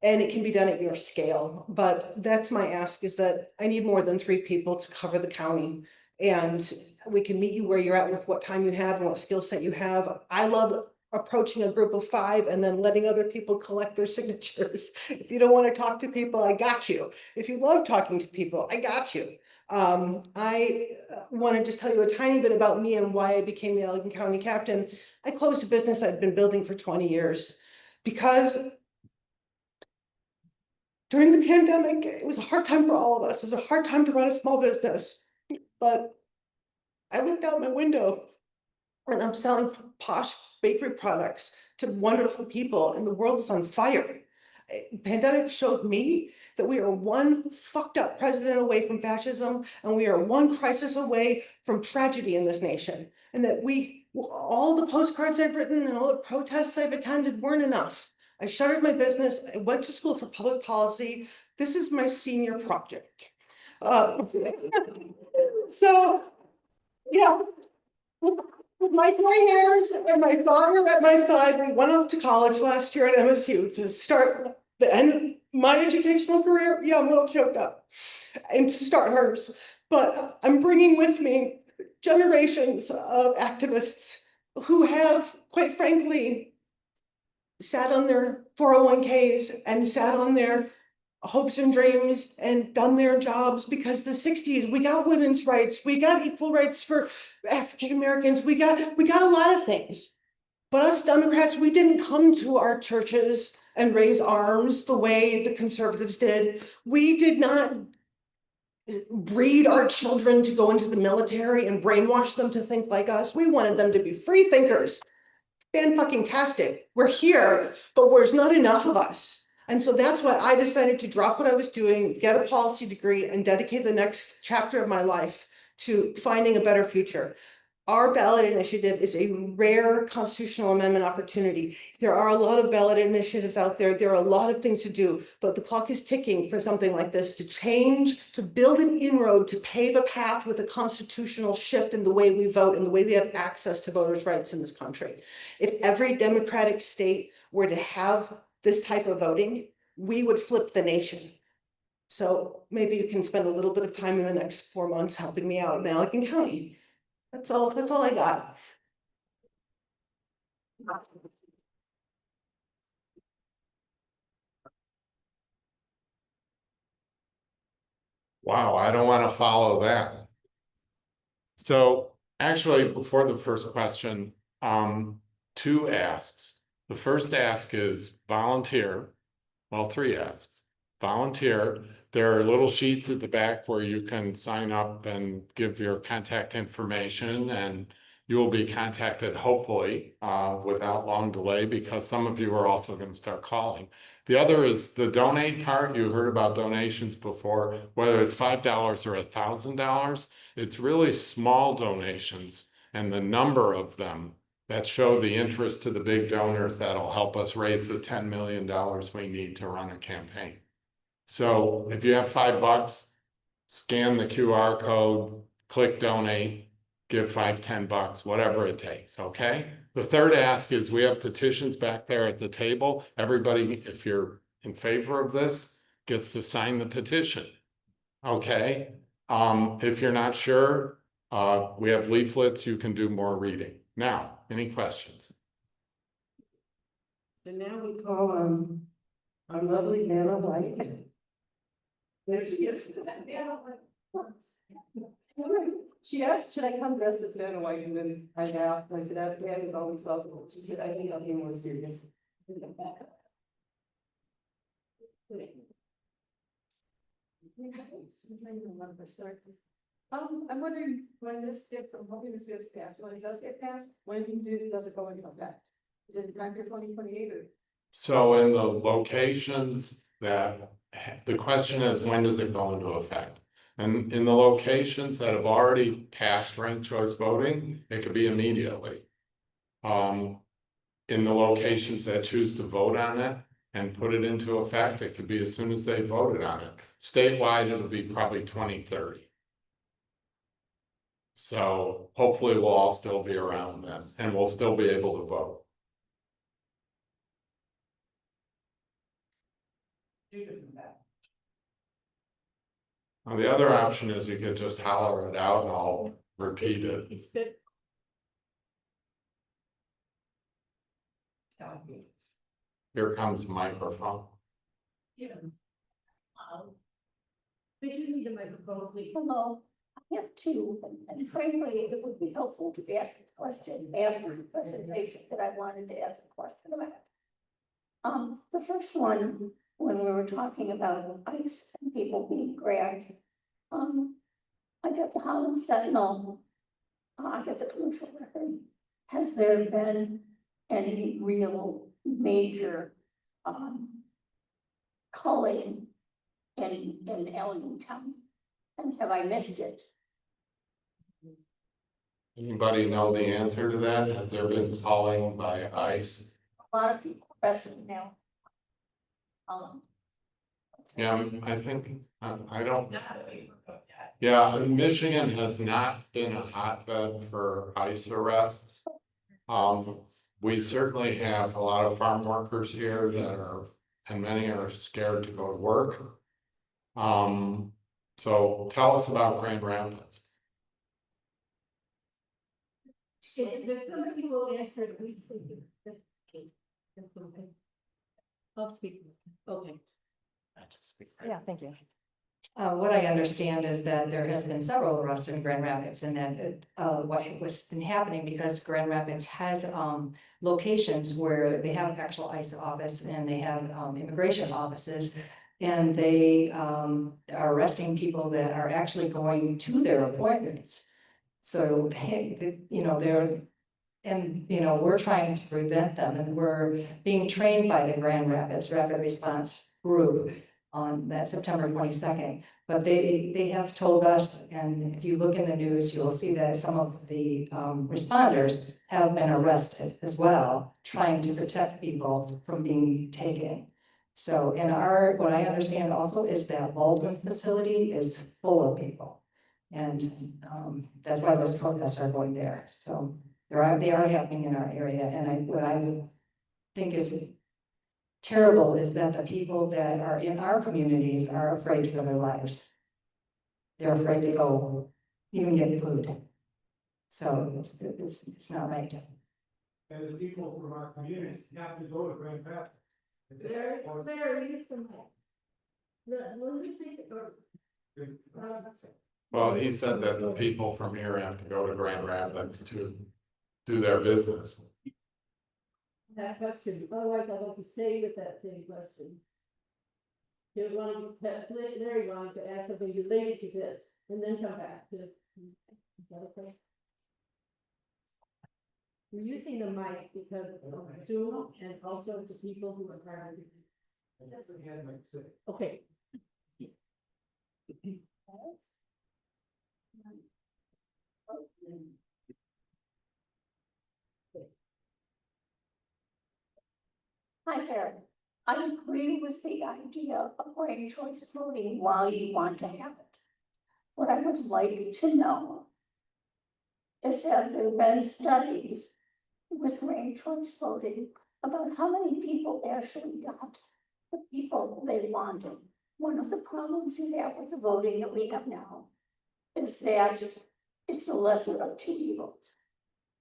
S7: And it can be done at your scale. But that's my ask, is that I need more than 3 people to cover the county. And we can meet you where you're at with what time you have and what skill set you have. I love approaching a group of 5 and then letting other people collect their signatures. If you don't want to talk to people, I got you. If you love talking to people, I got you. I want to just tell you a tiny bit about me and why I became the Allegan County captain. I closed a business I'd been building for 20 years because during the pandemic, it was a hard time for all of us. It was a hard time to run a small business, but I looked out my window and I'm selling posh bakery products to wonderful people, and the world is on fire. Pandemic showed me that we are one fucked up president away from fascism, and we are one crisis away from tragedy in this nation. And that all the postcards I've written and all the protests I've attended weren't enough. I shuttered my business. I went to school for public policy. This is my senior project. So, yeah. With my gray hairs and my daughter at my side, we went off to college last year at MSU to start the end of my educational career. Yeah, I'm a little choked up, and to start hers. But I'm bringing with me generations of activists who have, quite frankly, sat on their 401ks and sat on their hopes and dreams and done their jobs, because the 60s, we got women's rights, we got equal rights for African Americans, we got a lot of things. But us Democrats, we didn't come to our churches and raise arms the way the conservatives did. We did not breed our children to go into the military and brainwash them to think like us. We wanted them to be free thinkers. Fan-fucking-tastic. We're here, but there's not enough of us. And so that's why I decided to drop what I was doing, get a policy degree, and dedicate the next chapter of my life to finding a better future. Our ballot initiative is a rare constitutional amendment opportunity. There are a lot of ballot initiatives out there. There are a lot of things to do, but the clock is ticking for something like this to change, to build an inroad, to pave a path with a constitutional shift in the way we vote and the way we have access to voters' rights in this country. If every Democratic state were to have this type of voting, we would flip the nation. So maybe you can spend a little bit of time in the next 4 months helping me out in Allegan County. That's all I got.
S8: Wow, I don't want to follow that. So actually, before the first question, 2 asks. The first ask is volunteer. Well, 3 asks. Volunteer. There are little sheets at the back where you can sign up and give your contact information, and you will be contacted hopefully without long delay, because some of you are also going to start calling. The other is the donate part. You heard about donations before, whether it's $5 or $1,000. It's really small donations, and the number of them that show the interest to the big donors that'll help us raise the $10 million we need to run a campaign. So if you have $5, scan the QR code, click donate, give $5, $10, whatever it takes, okay? The third ask is we have petitions back there at the table. Everybody, if you're in favor of this, gets to sign the petition, okay? If you're not sure, we have leaflets, you can do more reading. Now, any questions?
S5: So now we call on Our lovely Nana White. There she is. She asked, should I come dressed as Nana White? And then I laughed, and I said, that man is always welcome. She said, I think I'll be more serious. I'm wondering when this gets, I'm hoping this gets passed, when it does get passed, when does it go into effect? Is it time for 2028 or?
S8: So in the locations that, the question is, when does it go into effect? And in the locations that have already passed ranked choice voting, it could be immediately. In the locations that choose to vote on it and put it into effect, it could be as soon as they voted on it. Statewide, it'll be probably 2030. So hopefully we'll all still be around then, and we'll still be able to vote. Now, the other option is you could just holler it out and I'll repeat it. Here comes the microphone.
S11: Hello, I have two, and frankly, it would be helpful to ask a question after the presentation that I wanted to ask a question about. The first one, when we were talking about ICE and people being grabbed, I got the Holland Sentinel, I got the commercial record. Has there been any real major culling in Allegan County? And have I missed it?
S8: Anybody know the answer to that? Has there been calling by ICE?
S11: A lot of people arrested now.
S8: Yeah, I think, I don't. Yeah, Michigan has not been a hotbed for ICE arrests. We certainly have a lot of farm workers here that are, and many are scared to go to work. So tell us about Grand Rapids.
S1: I'll speak. Okay.
S4: Yeah, thank you. What I understand is that there has been several arrests in Grand Rapids, and that what was been happening because Grand Rapids has locations where they have actual ICE office and they have immigration offices, and they are arresting people that are actually going to their appointments. So we're trying to prevent them, and we're being trained by the Grand Rapids Rapid Response Group on that September 22nd. But they have told us, and if you look in the news, you'll see that some of the responders have been arrested as well, trying to protect people from being taken. So what I understand also is that Baldwin facility is full of people. And that's why those protests are going there. So they are happening in our area. And what I would think is terrible is that the people that are in our communities are afraid for their lives. They're afraid to go even get food. So it's not right.
S12: And the people from our communities have to go to Grand Rapids.
S8: Well, he said that the people from here have to go to Grand Rapids to do their business.
S5: That question, otherwise I'd like to stay with that same question. Larry wanted to ask something related to this, and then come back to, is that okay? We're using the mic because of Zoom and also to people who are trying to. Okay.
S11: Hi there. I agree with the idea of ranked choice voting while you want to have it. What I would like to know is, have there been studies with ranked choice voting about how many people actually got the people they wanted? One of the problems you have with the voting that we have now is that it's the lesser of two evils.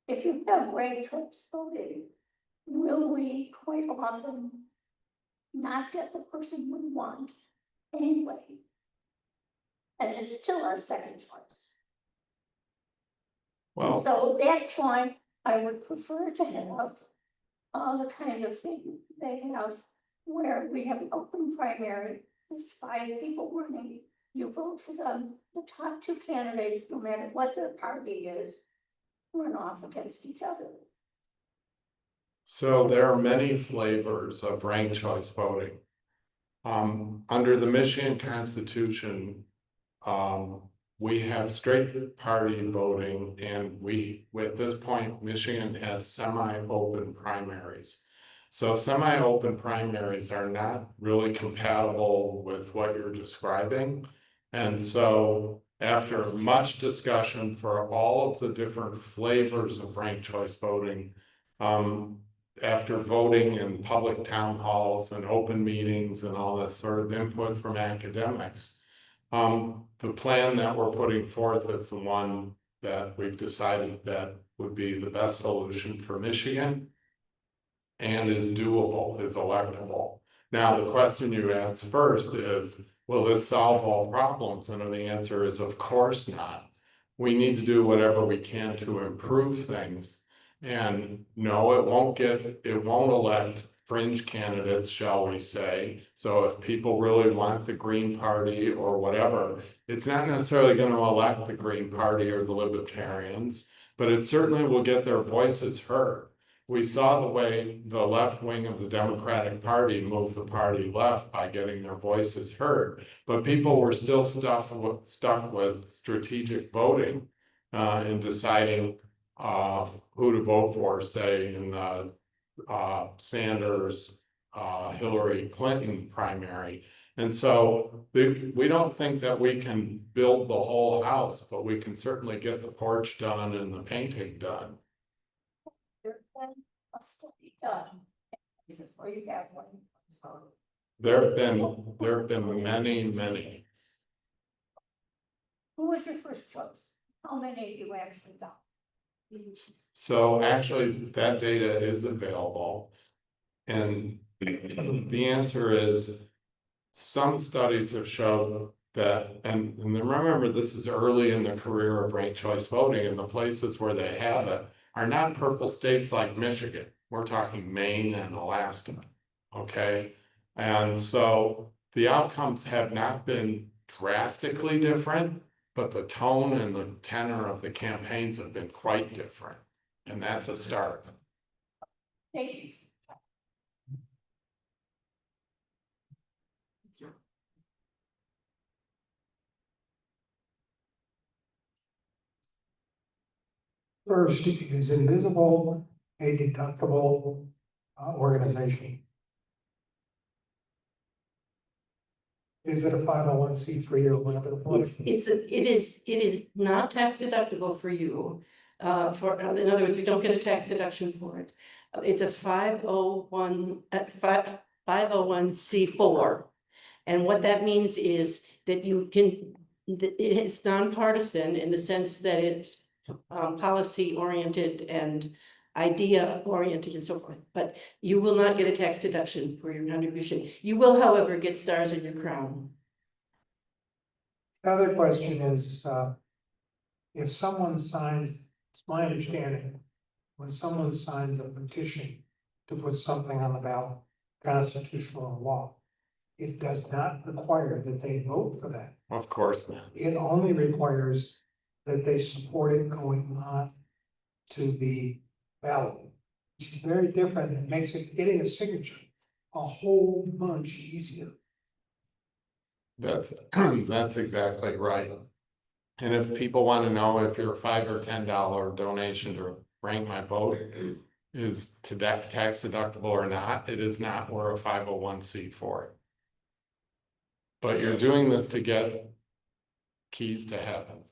S11: If you have ranked choice voting, will we quite often not get the person we want anyway. And it's still our second choice. And
S8: Well,
S11: so that's why I would prefer to have the kind of thing they have where we have an open primary, there's 5 people running. You vote for them, the top 2 candidates, no matter what their party is, run off against each other.
S8: so there are many flavors of ranked choice voting. Under the Michigan Constitution, we have straight party voting, and at this point, Michigan has semi-open primaries. So semi-open primaries are not really compatible with what you're describing. And so after much discussion for all of the different flavors of ranked choice voting, after voting in public town halls and open meetings and all that sort of input from academics, the plan that we're putting forth is the one that we've decided that would be the best solution for Michigan and is doable, is electable. Now, the question you asked first is, will this solve all problems? And the answer is, of course not. We need to do whatever we can to improve things. And no, it won't elect fringe candidates, shall we say. So if people really want the Green Party or whatever, it's not necessarily going to elect the Green Party or the Libertarians, but it certainly will get their voices heard. We saw the way the left wing of the Democratic Party moved the party left by getting their voices heard, but people were still stuck with strategic voting in deciding who to vote for, say in the Sanders, Hillary Clinton primary. And so we don't think that we can build the whole house, but we can certainly get the porch done and the painting done.
S11: There's been a study done. This is where you have one.
S8: There have been many.
S11: Who was your first choice? How many have you actually got?
S8: So actually, that data is available. And the answer is, some studies have shown that, and remember, this is early in the career of ranked choice voting, and the places where they have it are not purple states like Michigan. We're talking Maine and Alaska, okay? And so the outcomes have not been drastically different, but the tone and the tenor of the campaigns have been quite different. And that's a start.
S11: Thank you.
S12: First, is Invisible a deductible organization? Is it a 501c3 or whatever the point?
S5: It is not tax deductible for you. In other words, we don't get a tax deduction for it. It's a 501c4. And what that means is that it's nonpartisan in the sense that it's policy oriented and idea oriented and so forth, but you will not get a tax deduction for your contribution. You will, however, get stars in your crown.
S12: The other question is, if someone signs, it's my understanding, when someone signs a petition to put something on the ballot, constitutional law, it does not require that they vote for that.
S8: Of course not.
S12: It only requires that they support it going on to the ballot, which is very different and makes it getting a signature a whole bunch easier.
S8: That's exactly right. And if people want to know if your $5 or $10 donation to rank my vote is tax deductible or not, it is not. We're a 501c4. But you're doing this to get keys to heaven.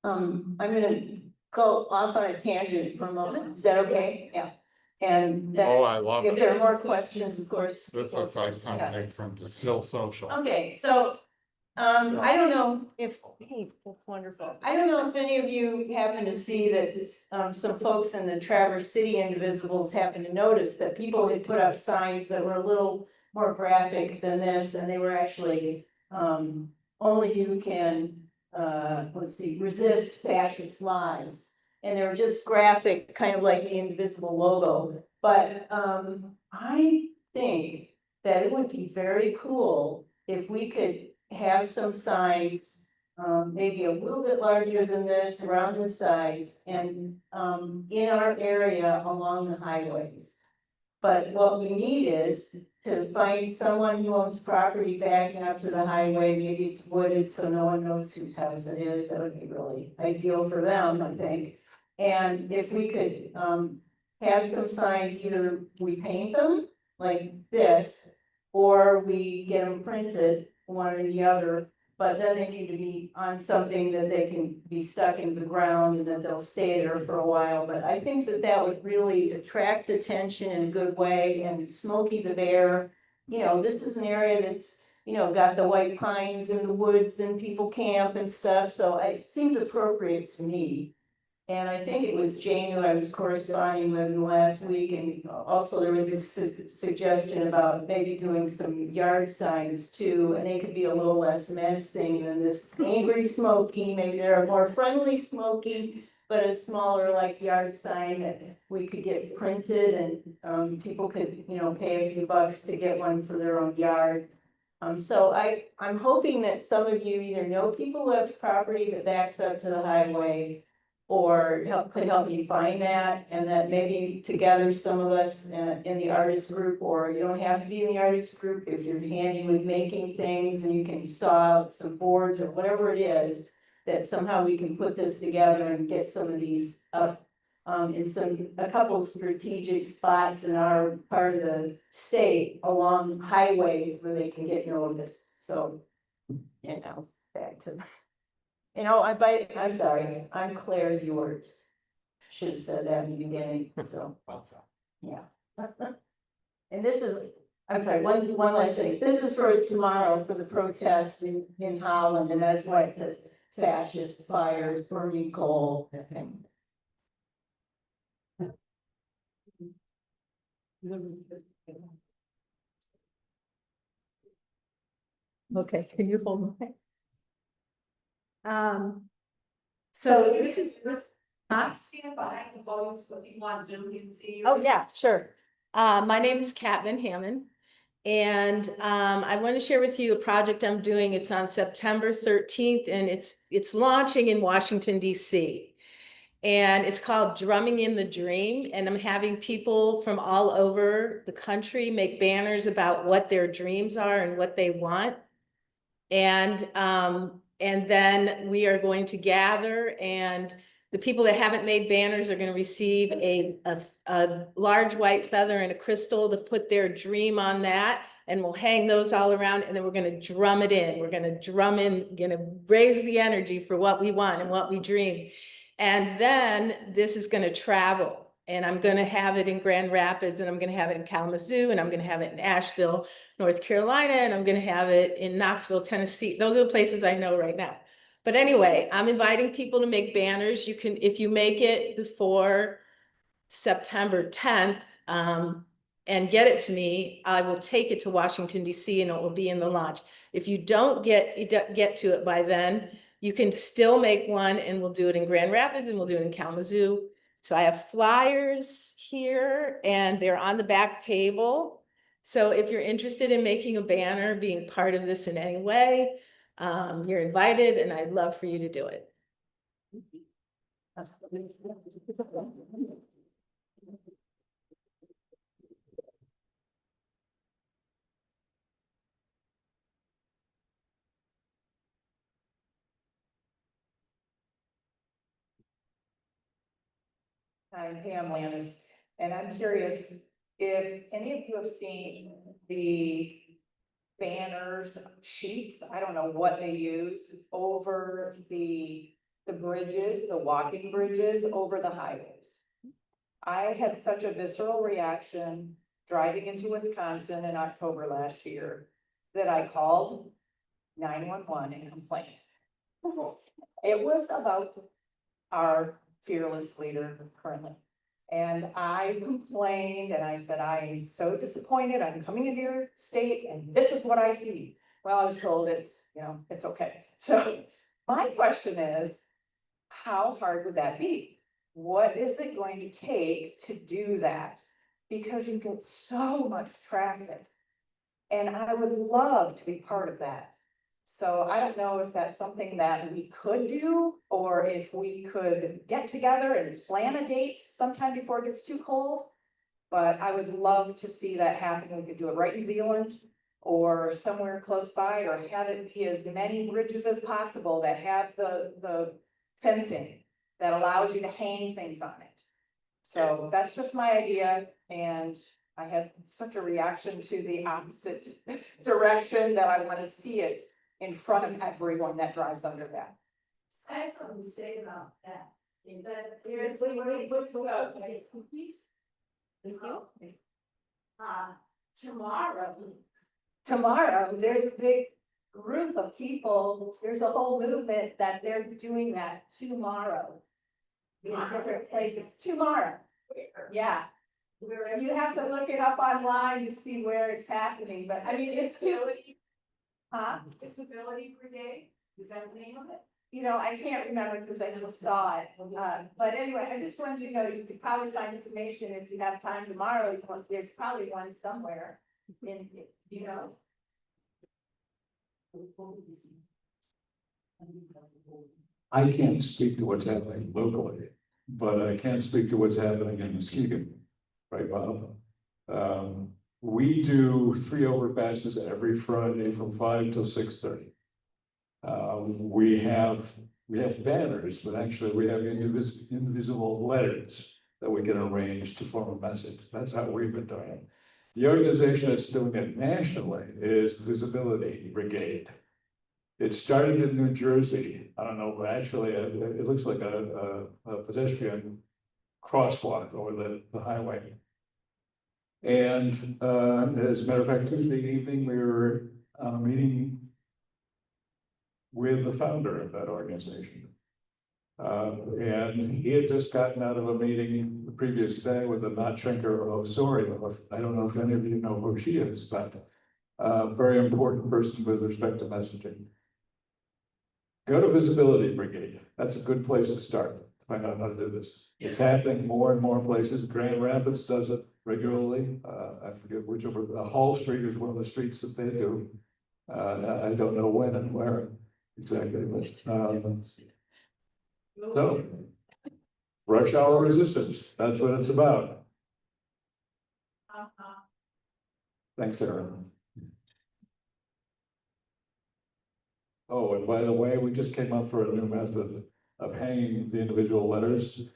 S11: I'm gonna go off on a tangent for a moment. Is that okay? Yeah. And then
S8: Oh, I love
S11: if
S8: it.
S11: there are more questions, of course.
S8: This looks like something from Distill Social.
S11: Okay, so
S1: I don't know if, hey, wonderful. I don't know if any of you happen to see that this, some folks in the Traverse City Indivisibles happen to notice that people had put up signs that were a little more graphic than this, and they were actually, only you can, let's see, resist fascist lies. And they were just graphic, kind of like the Indivisible logo. But, I think that it would be very cool if we could have some signs, maybe a little bit larger than this, around the sides, and, in our area along the highways. But what we need is to find someone who owns property backing up to the highway, maybe it's wooded, so no one knows whose house it is, that would be really ideal for them, I think. And if we could, have some signs, either we paint them like this, or we get them printed, one or the other, but then they need to be on something that they can be stuck in the ground and that they'll stay there for a while. But I think that that would really attract attention in a good way. And Smokey the Bear, you know, this is an area that's, you know, got the white pines in the woods and people camp and stuff, so it seems appropriate to me. And I think it was Jane who I was corresponding with last week, and also there was a suggestion about maybe doing some yard signs too, and they could be a little less menacing than this angry Smokey. Maybe they're a more friendly Smokey, but a smaller like yard sign that we could get printed, and people could, you know, pay a few bucks to get one for their own yard. So I'm hoping that some of you either know people who have property that backs up to the highway, or could help me find that, and that maybe together some of us in the artist group, or you don't have to be in the artist group if you're handy with making things and you can saw out some boards or whatever it is, that somehow we can put this together and get some of these up in a couple of strategic spots in our part of the state along highways where they can get noticed. So, you know, back to. You know, I'm sorry, I'm Claire Ewart. Should have said that in the beginning, so, yeah. And this is, I'm sorry, one last thing, this is for tomorrow for the protest in Holland, and that's why it says fascist fires, burning coal. Okay, can you hold my? So this is this.
S5: Stand by the podium so people on Zoom can see you.
S1: Oh, yeah, sure. My name is Kat Van Hammond. And I want to share with you a project I'm doing. It's on September 13th, and it's launching in Washington, D.C. And it's called Drumming in the Dream. And I'm having people from all over the country make banners about what their dreams are and what they want. And then we are going to gather, and the people that haven't made banners are going to receive a large white feather and a crystal to put their dream on that. And we'll hang those all around, and then we're going to drum it in. We're going to drum in, going to raise the energy for what we want and what we dream. And then this is going to travel. And I'm going to have it in Grand Rapids, and I'm going to have it in Kalamazoo, and I'm going to have it in Asheville, North Carolina, and I'm going to have it in Knoxville, Tennessee. Those are the places I know right now. But anyway, I'm inviting people to make banners. You can, if you make it before September 10th, and get it to me, I will take it to Washington, D.C., and it will be in the launch. If you don't get to it by then, you can still make one, and we'll do it in Grand Rapids, and we'll do it in Kalamazoo. So I have flyers here, and they're on the back table. So if you're interested in making a banner, being part of this in any way, you're invited, and I'd love for you to do it.
S13: I'm Pam Lannis, and I'm curious if any of you have seen the banners, sheets, I don't know what they use, over the bridges, the walking bridges over the highways. I had such a visceral reaction driving into Wisconsin in October last year that I called 911 and complained. It was about our fearless leader currently. And I complained and I said, I am so disappointed. I'm coming into your state and this is what I see. Well, I was told it's, it's okay. So my question is, how hard would that be? What is it going to take to do that? Because you get so much traffic. And I would love to be part of that. So I don't know if that's something that we could do, or if we could get together and plan a date sometime before it gets too cold. But I would love to see that happen. We could do it right in Zealand or somewhere close by, or have it be as many bridges as possible that have the fencing that allows you to hang things on it. So that's just my idea, and I had such a reaction to the opposite direction that I want to see it in front of everyone that drives under that.
S11: I have something to say about that. Tomorrow, there's a big group of people, there's a whole movement that they're doing that tomorrow. In different places, tomorrow. Yeah. You have to look it up online to see where it's happening, but I mean, it's too. Huh?
S13: Disability Brigade, is that the name of it?
S11: I can't remember because I just saw it. But anyway, I just wanted you to know, you could probably find information if you have time tomorrow. There's probably one somewhere in.
S14: I can't speak to what's happening locally, but I can speak to what's happening in Muskegon, right, Bob? We do 3 overpasses every Friday from 5 till 6:30. We have banners, but actually we have indivisible letters that we can arrange to form a message. That's how we've been doing it. The organization that's doing it nationally is Visibility Brigade. It started in New Jersey. I don't know, but actually it looks like a pedestrian crosswalk over the highway. And as a matter of fact, Tuesday evening, we were on a meeting with the founder of that organization. And he had just gotten out of a meeting the previous day with a Notchenker Osorio. I don't know if any of you know who she is, but a very important person with respect to messaging. Go to Visibility Brigade. That's a good place to start to find out how to do this. It's happening more and more places. Grand Rapids does it regularly. I forget which over. Hall Street is one of the streets that they do. I don't know when and where exactly, but so rush hour resistance. That's what it's about. Thanks, Aaron. Oh, and by the way, we just came up for a new method of hanging the individual letters.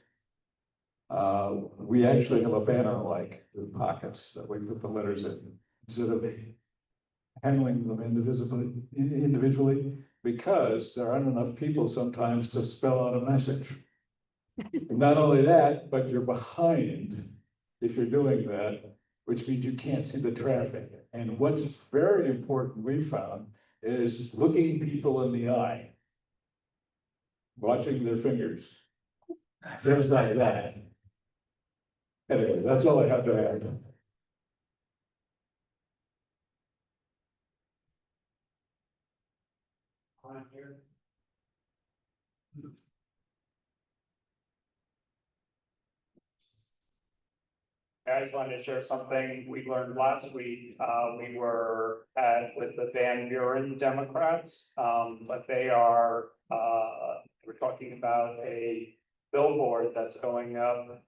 S14: We actually have a banner like with pockets that we put the letters in instead of handling them individually, because there aren't enough people sometimes to spell out a message. Not only that, but you're behind if you're doing that, which means you can't see the traffic. And what's very important, we found, is looking people in the eye, watching their fingers. Things like that. Anyway, that's all I have to add.
S15: I just wanted to share something we learned last week. We were with the Van Buren Democrats, but they are, we're talking about a billboard that's going up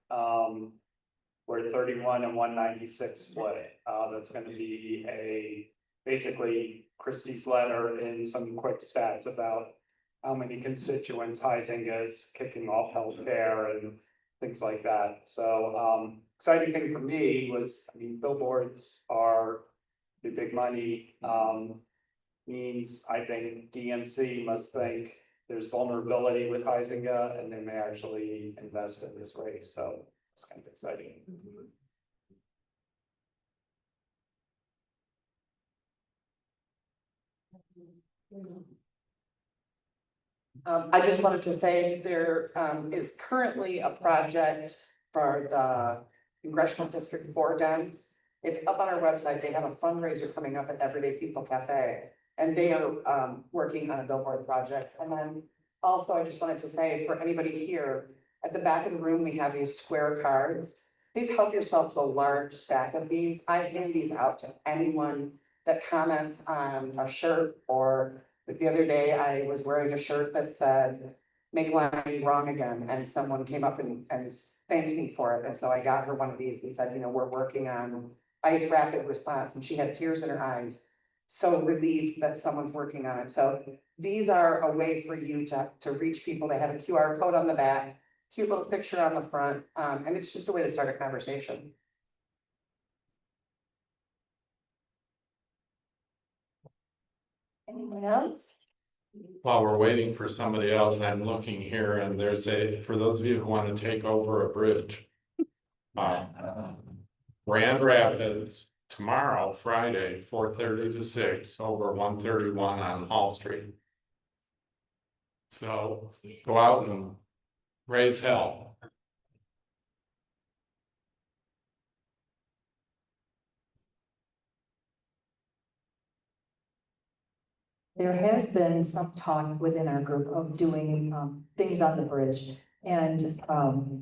S15: where 31 and 196 split. That's going to be basically Christie's letter and some quick stats about how many constituents Huizenga is kicking off healthcare and things like that. So exciting thing for me was, I mean, billboards are the big money. Means I think DNC must think there's vulnerability with Huizenga and they may actually invest in this race. So it's kind of exciting.
S13: I just wanted to say there is currently a project for the Congressional District 4 Dems. It's up on our website. They have a fundraiser coming up at Everyday People Cafe. And they are working on a billboard project. And then also I just wanted to say for anybody here, at the back of the room, we have these square cards. Please help yourself to a large stack of these. I hand these out to anyone that comments on a shirt, or the other day I was wearing a shirt that said, "Make Lonnie wrong again," and someone came up and thanked me for it. And so I got her one of these and said, you know, we're working on ICE rapid response, and she had tears in her eyes, so relieved that someone's working on it. So these are a way for you to reach people. They have a QR code on the back, cute little picture on the front, and it's just a way to start a conversation.
S11: Anyone else?
S8: While we're waiting for somebody else, I'm looking here and there's for those of you who want to take over a bridge. Grand Rapids tomorrow, Friday, 4:30 to 6 over 131 on Hall Street. So go out and raise hell.
S4: There has been some talk within our group of doing things on the bridge. And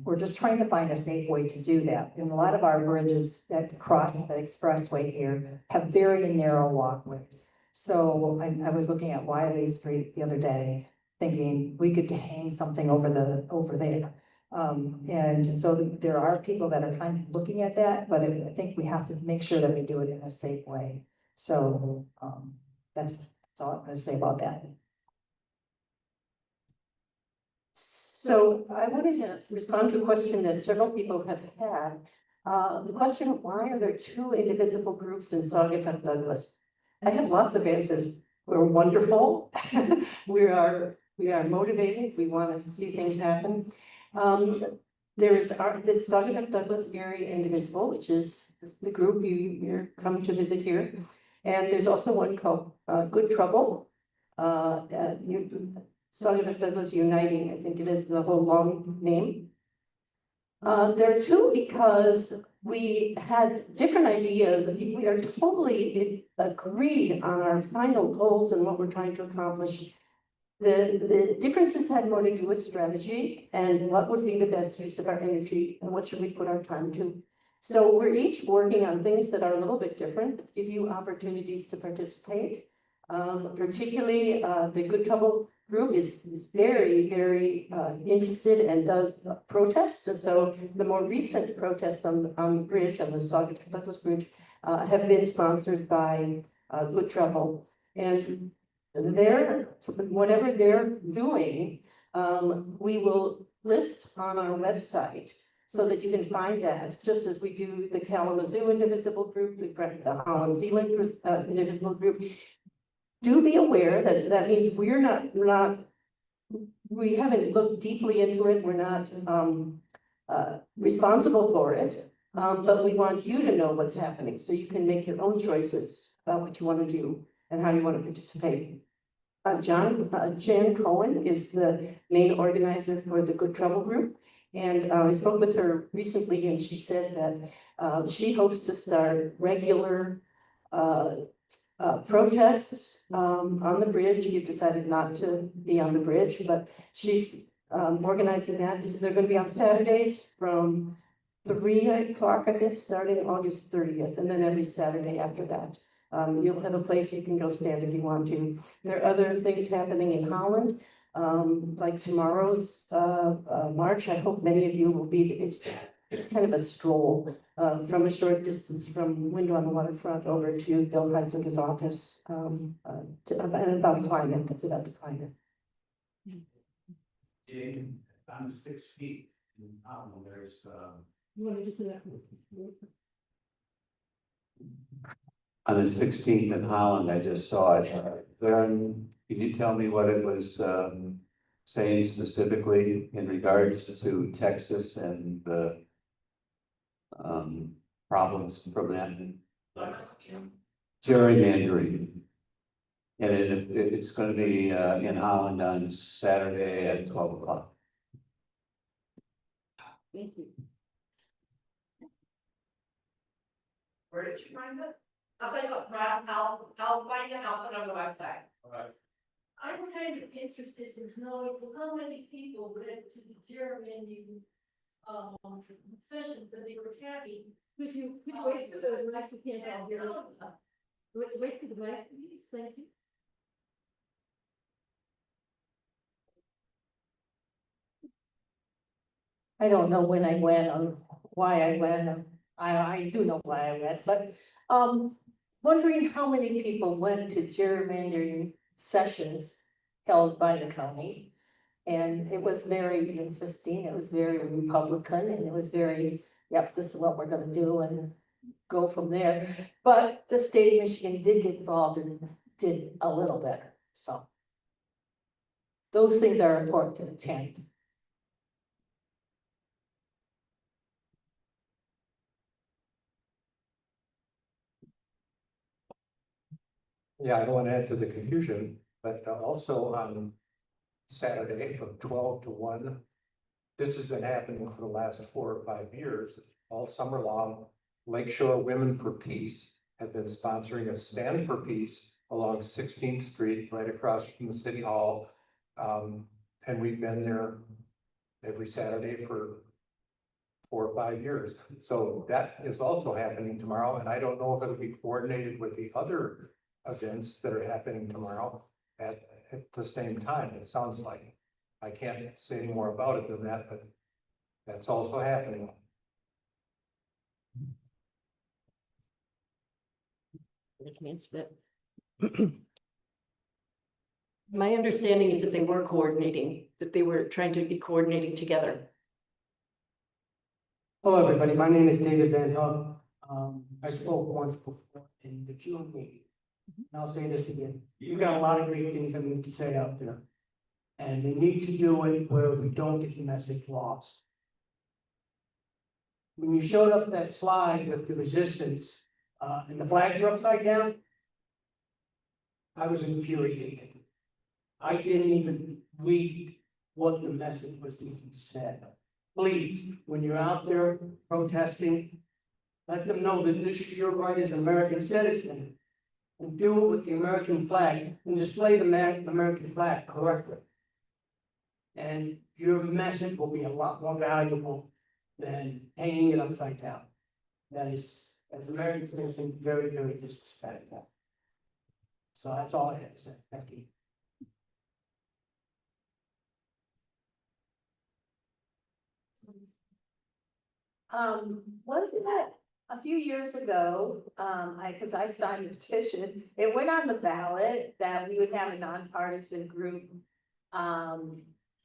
S4: we're just trying to find a safe way to do that. And a lot of our bridges that cross the expressway here have very narrow walkways. So I was looking at Wiley Street the other day, thinking we could hang something over there. And so there are people that are kind of looking at that, but I think we have to make sure that we do it in a safe way. So that's all I'm going to say about that.
S5: So I wanted to respond to a question that several people have had. The question of why are there two indivisible groups in Saugatuck Douglas? I have lots of answers. We're wonderful. we are motivated. We want to see things happen. There is this Saugatuck Douglas area Indivisible, which is the group you're coming to visit here. And there's also one called Good Trouble. Saugatuck Douglas Uniting, I think it is the whole long name. There are two because we had different ideas. We are totally agreed on our final goals and what we're trying to accomplish. The differences had more to do with strategy and what would be the best use of our energy and what should we put our time to. So we're each working on things that are a little bit different, give you opportunities to participate. Particularly the Good Trouble group is very, very interested and does protests. And so the more recent protests on the bridge, on the Saugatuck Douglas Bridge, have been sponsored by Good Trouble. And whatever they're doing, we will list on our website so that you can find that, just as we do the Kalamazoo Indivisible Group, the Holland Zealand Indivisible Group. Do be aware that that means we haven't looked deeply into it. We're not responsible for it, but we want you to know what's happening so you can make your own choices about what you want to do and how you want to participate. Jan Cohen is the main organizer for the Good Trouble group. And I spoke with her recently and she said that she hopes to start regular protests on the bridge. We've decided not to be on the bridge, but she's organizing that. They're going to be on Saturdays from 3 o'clock, I think, starting August 30th, and then every Saturday after that. You'll have a place you can go stand if you want to. There are other things happening in Holland, like tomorrow's march. I hope many of you will be. It's kind of a stroll from a short distance from Window on the Waterfront over to Bill Huizenga's office about climate. That's about the climate.
S6: On 6 feet in Holland, there's
S5: You want to just do that?
S6: on the 16th in Holland, I just saw it. Darren, can you tell me what it was saying specifically in regards to Texas and the problems from that? Gerrymandering. And it's gonna be in Holland on Saturday at 12 o'clock.
S5: Thank you.
S16: Where did you find it? I'll tell you what, Brad, I'll find it, I'll put it on the website.
S5: I'm kind of interested in knowing how many people went to the gerrymandering sessions that they were having. Could you wait for the mic? You can't have your wait for the mic, please. Thank you.
S11: I don't know when I went or why I went, I do know why I went, but, wondering how many people went to gerrymandering sessions held by the county. And it was very interesting, it was very Republican, and it was very, yep, this is what we're gonna do and go from there. But the state of Michigan did get involved and did a little better, so. Those things are important to attend.
S17: Yeah, I don't want to add to the confusion, but also on Saturday from 12 to 1. This has been happening for the last 4 or 5 years, all summer long. Lakeshore Women for Peace have been sponsoring a Stand for Peace along 16th Street, right across from the City Hall. And we've been there every Saturday for 4 or 5 years. So that is also happening tomorrow, and I don't know if it'll be coordinated with the other events that are happening tomorrow at the same time, it sounds like. I can't say any more about it than that, but that's also happening.
S5: I can answer that. My understanding is that they were coordinating, that they were trying to be coordinating together.
S18: Hello, everybody. My name is David Van Huff. I spoke once before in the June meeting. And I'll say this again. You've got a lot of great things that we need to say out there. And we need to do it where we don't get the message lost. When you showed up that slide with the resistance, and the flags are upside down, I was infuriated. I didn't even read what the message was being said. Please, when you're out there protesting, let them know that this is your right as an American citizen. And do it with the American flag and display the American flag correctly. And your message will be a lot more valuable than hanging it upside down. That is, as American citizen, very, very disrespectful. So that's all I have to say. Thank you.
S11: Wasn't it a few years ago, cause I signed the petition, it went on the ballot that we would have a nonpartisan group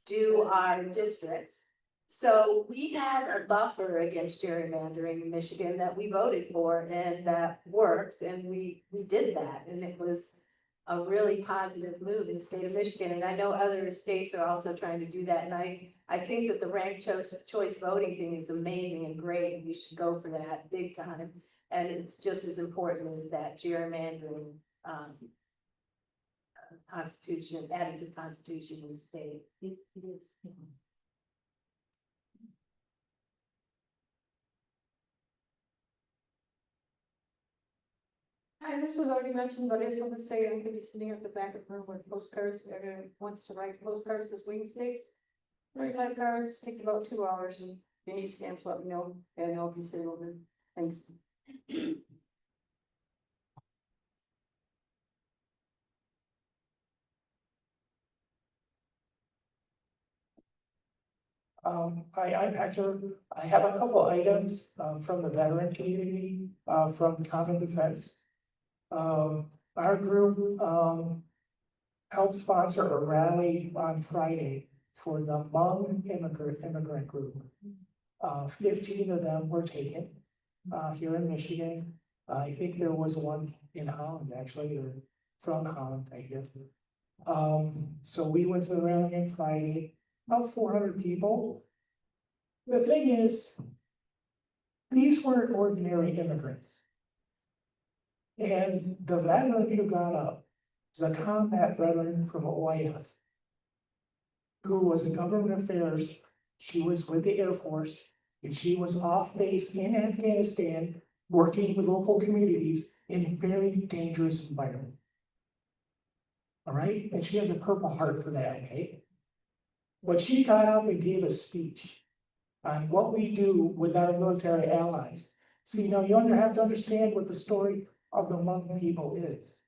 S11: do our districts. So we had a buffer against gerrymandering in Michigan that we voted for, and that works, and we did that, and it was a really positive move in the state of Michigan, and I know other states are also trying to do that, and I think that the ranked choice voting thing is amazing and great, and we should go for that big time. And it's just as important as that gerrymandering constitution, added to the constitution in the state.
S5: It is.
S19: Hi, this was already mentioned, but I just want to say I'm gonna be sitting at the back of the room with postcards. Everyone wants to write postcards to swing states. 35 cards, take about 2 hours, and if you need stamps, let me know, and I'll be sitting over. Thanks.
S18: Hi, I'm Hector. I have a couple items from the veteran community from Common Defense. Our group helped sponsor a rally on Friday for the Hmong immigrant group. 15 of them were taken here in Michigan. I think there was one in Holland, actually, or from Holland, I hear. So we went to the rally on Friday, about 400 people. The thing is, these weren't ordinary immigrants. And the veteran who got up
S12: is a combat veteran from OIF who was in government affairs. She was with the Air Force and she was off base in Afghanistan, working with local communities in a very dangerous environment. All right, and she has a Purple Heart for that, okay? But she got up and gave a speech on what we do with our military allies. See, now you have to understand what the story of the Hmong people is.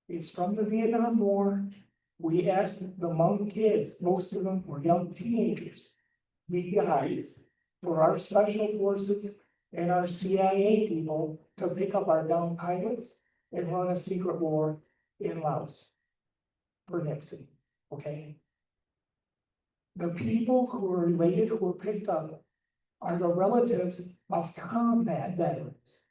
S12: It's from the Vietnam War. We asked the Hmong kids, most of them were young teenagers, be guides for our special forces and our CIA people to pick up our downed pilots and run a secret war in Laos for Nixon, okay? The people who were related, who were picked up, are the relatives of combat veterans,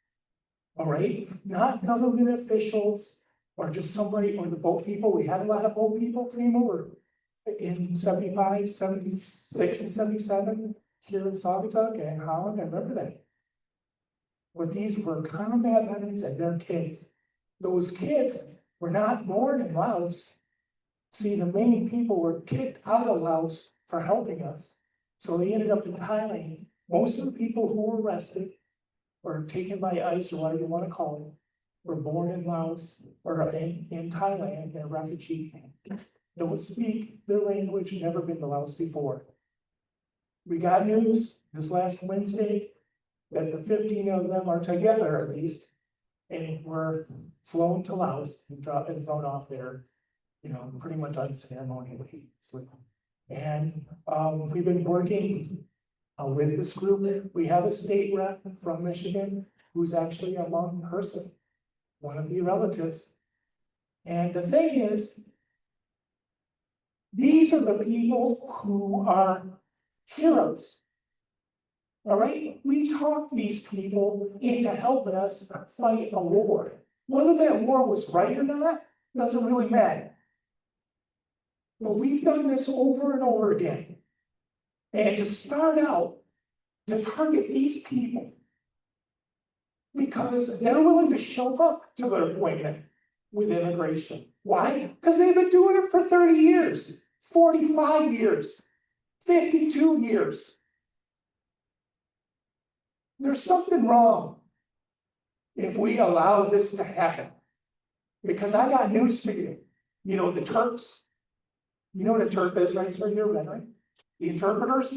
S12: all right? Not government officials or just somebody, or the boat people. We had a lot of boat people came over in 75, 76, and 77 here in Saugatuck and Holland. I remember that. But these were combat veterans and their kids. Those kids were not born in Laos. See, the main people were kicked out of Laos for helping us. So they ended up in Thailand. Most of the people who were arrested or taken by ICE, or whatever you want to call it, were born in Laos or in Thailand in a refugee camp. Don't speak their language, never been to Laos before. We got news this last Wednesday that the 15 of them are together at least, and were flown to Laos and flown off there, pretty much unceremoniously. And we've been working with this group. We have a state rep from Michigan who's actually a Hmong person, one of the relatives. And the thing is, these are the people who are heroes. All right, we talk these people into helping us fight a war. Whether that war was right or not doesn't really matter. But we've done this over and over again. And to start out, to target these people, because they're willing to show up to their appointment with immigration. Why? Because they've been doing it for 30 years, 45 years, 52 years. There's something wrong if we allow this to happen. Because I got news for you. You know the Turks? You know what a Turk is, right? So you're right? The interpreters?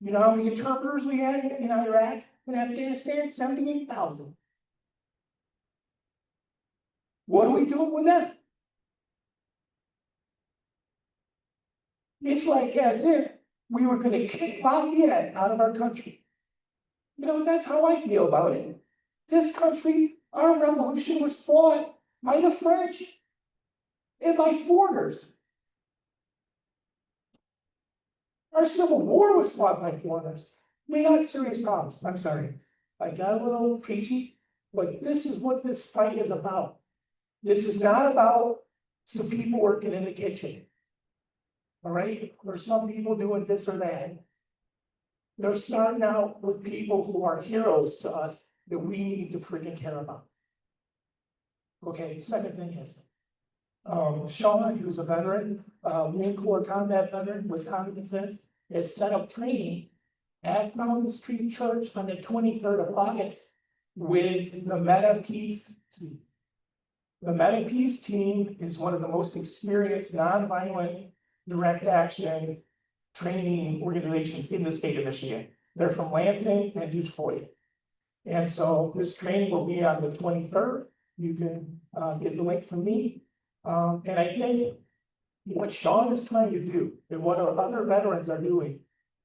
S12: You know how many interpreters we had in Iraq and Afghanistan? 78,000. What are we doing with them? It's like as if we were going to kick Lafayette out of our country. That's how I feel about it. This country, our revolution was fought by the French and by foreigners. Our Civil War was fought by foreigners. We got serious problems. I'm sorry. I got a little preachy, but this is what this fight is about. This is not about some people working in the kitchen. All right? Or some people doing this or that. They're starting out with people who are heroes to us that we need to freaking care about. Okay, the second thing is, Sean, who's a veteran, Marine Corps combat veteran with common defense, has set up training at Fountain Street Church on the 23rd of August with the Meta Peace team. The Meta Peace team is one of the most experienced nonviolent direct action training organizations in the state of Michigan. They're from Lansing and Detroit. And so this training will be on the 23rd. You can get the link from me. And I think what Sean is trying to do and what our other veterans are doing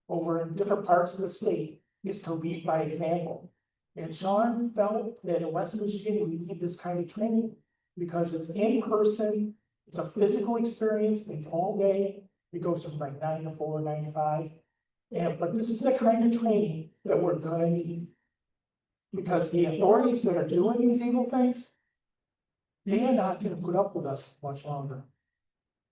S12: over in different parts of the state is to lead by example. And Sean felt that in West Michigan, we need this kind of training because it's in person, it's a physical experience, it's all day. It goes from like 9 to 4, 9 to 5. But this is the kind of training that we're gonna need. Because the authorities that are doing these evil things, they are not gonna put up with us much longer.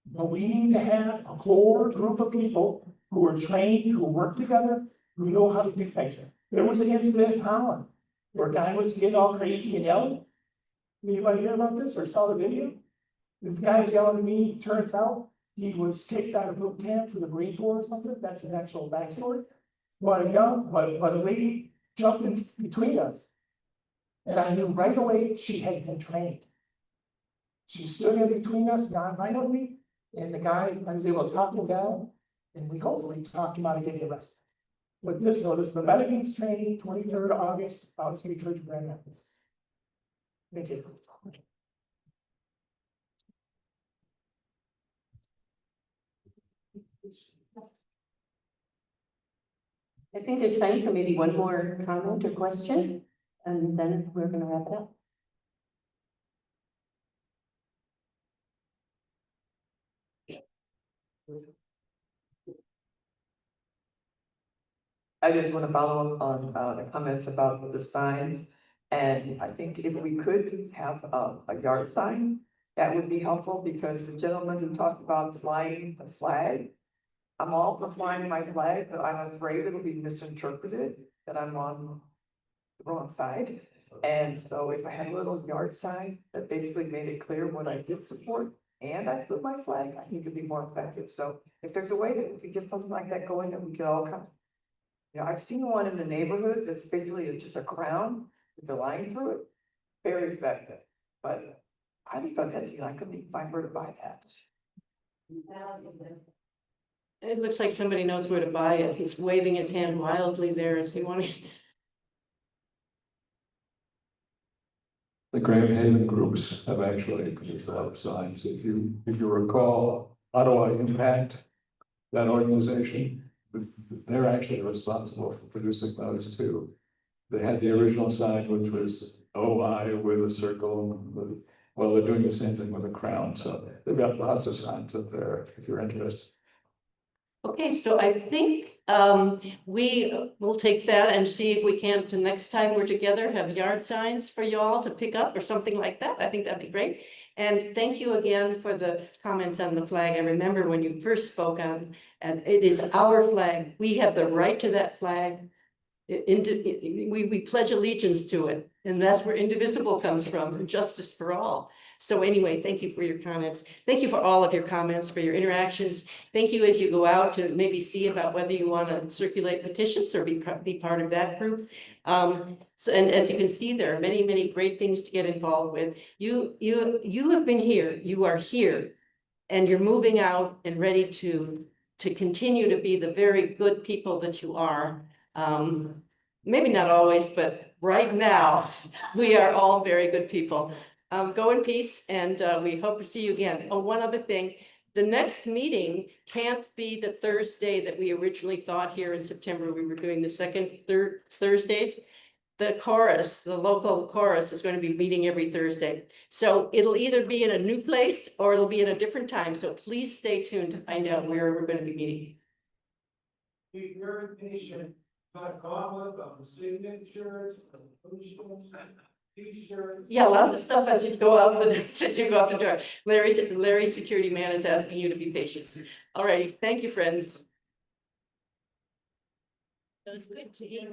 S12: But we need to have a core group of people who are trained, who work together, who know how to do things. There was an incident in Holland where a guy was getting all crazy and yelling. Anybody hear about this or saw the video?
S18: This guy's yelling at me, turns out he was kicked out of boot camp for the Marine Corps or something, that's his actual backstory. But a lady jumped in between us. And I knew right away she had been trained. She stood in between us non-violently, and the guy, I was able to talk him down, and we hopefully talked him out of getting arrested. But this is the Medicaid training, 23rd of August, out City Church of Grand Rapids. Thank you.
S5: I think there's time for maybe one more comment or question, and then we're gonna wrap it up.
S20: I just want to follow up on the comments about the signs. And I think if we could have a yard sign, that would be helpful, because the gentleman who talked about flying the flag, I'm all for flying my flag, but I'm afraid it'll be misinterpreted that I'm on the wrong side. And so if I had a little yard sign that basically made it clear what I did support and I flew my flag, I think it'd be more effective. So if there's a way that we could get something like that going, that we could all come. You know, I've seen one in the neighborhood that's basically just a crown with the line through it, very effective. But I looked on Etsy and I couldn't even find where to buy that.
S5: It looks like somebody knows where to buy it. He's waving his hand wildly there as he wanted.
S14: The Grand Haven groups have actually produced a lot of signs. If you recall, Ottawa Impact, that organization, they're actually responsible for producing those too. They had the original sign, which was OI with a circle. Well, they're doing the same thing with a crown. So they've got lots of signs up there if you're interested.
S5: Okay, so I think we will take that and see if we can, the next time we're together, have yard signs for y'all to pick up or something like that. I think that'd be great. And thank you again for the comments on the flag. I remember when you first spoke on, and it is our flag. We have the right to that flag. We pledge allegiance to it, and that's where indivisible comes from, and justice for all. So anyway, thank you for your comments. Thank you for all of your comments, for your interactions. Thank you as you go out to maybe see about whether you want to circulate petitions or be part of that group. So, and as you can see, there are many, many great things to get involved with. You have been here, you are here, and you're moving out and ready to continue to be the very good people that you are. Maybe not always, but right now, we are all very good people. Go in peace, and we hope to see you again. Oh, one other thing, the next meeting can't be the Thursday that we originally thought here in September. We were doing the third Thursdays. The chorus, the local chorus, is going to be meeting every Thursday. So it'll either be in a new place or it'll be in a different time. So please stay tuned to find out where we're going to be meeting.
S12: Be very patient. Comment on the signatures, T-shirts.
S5: Yeah, lots of stuff as you go out the door. Larry's security man is asking you to be patient. All righty, thank you, friends. That was good to hear.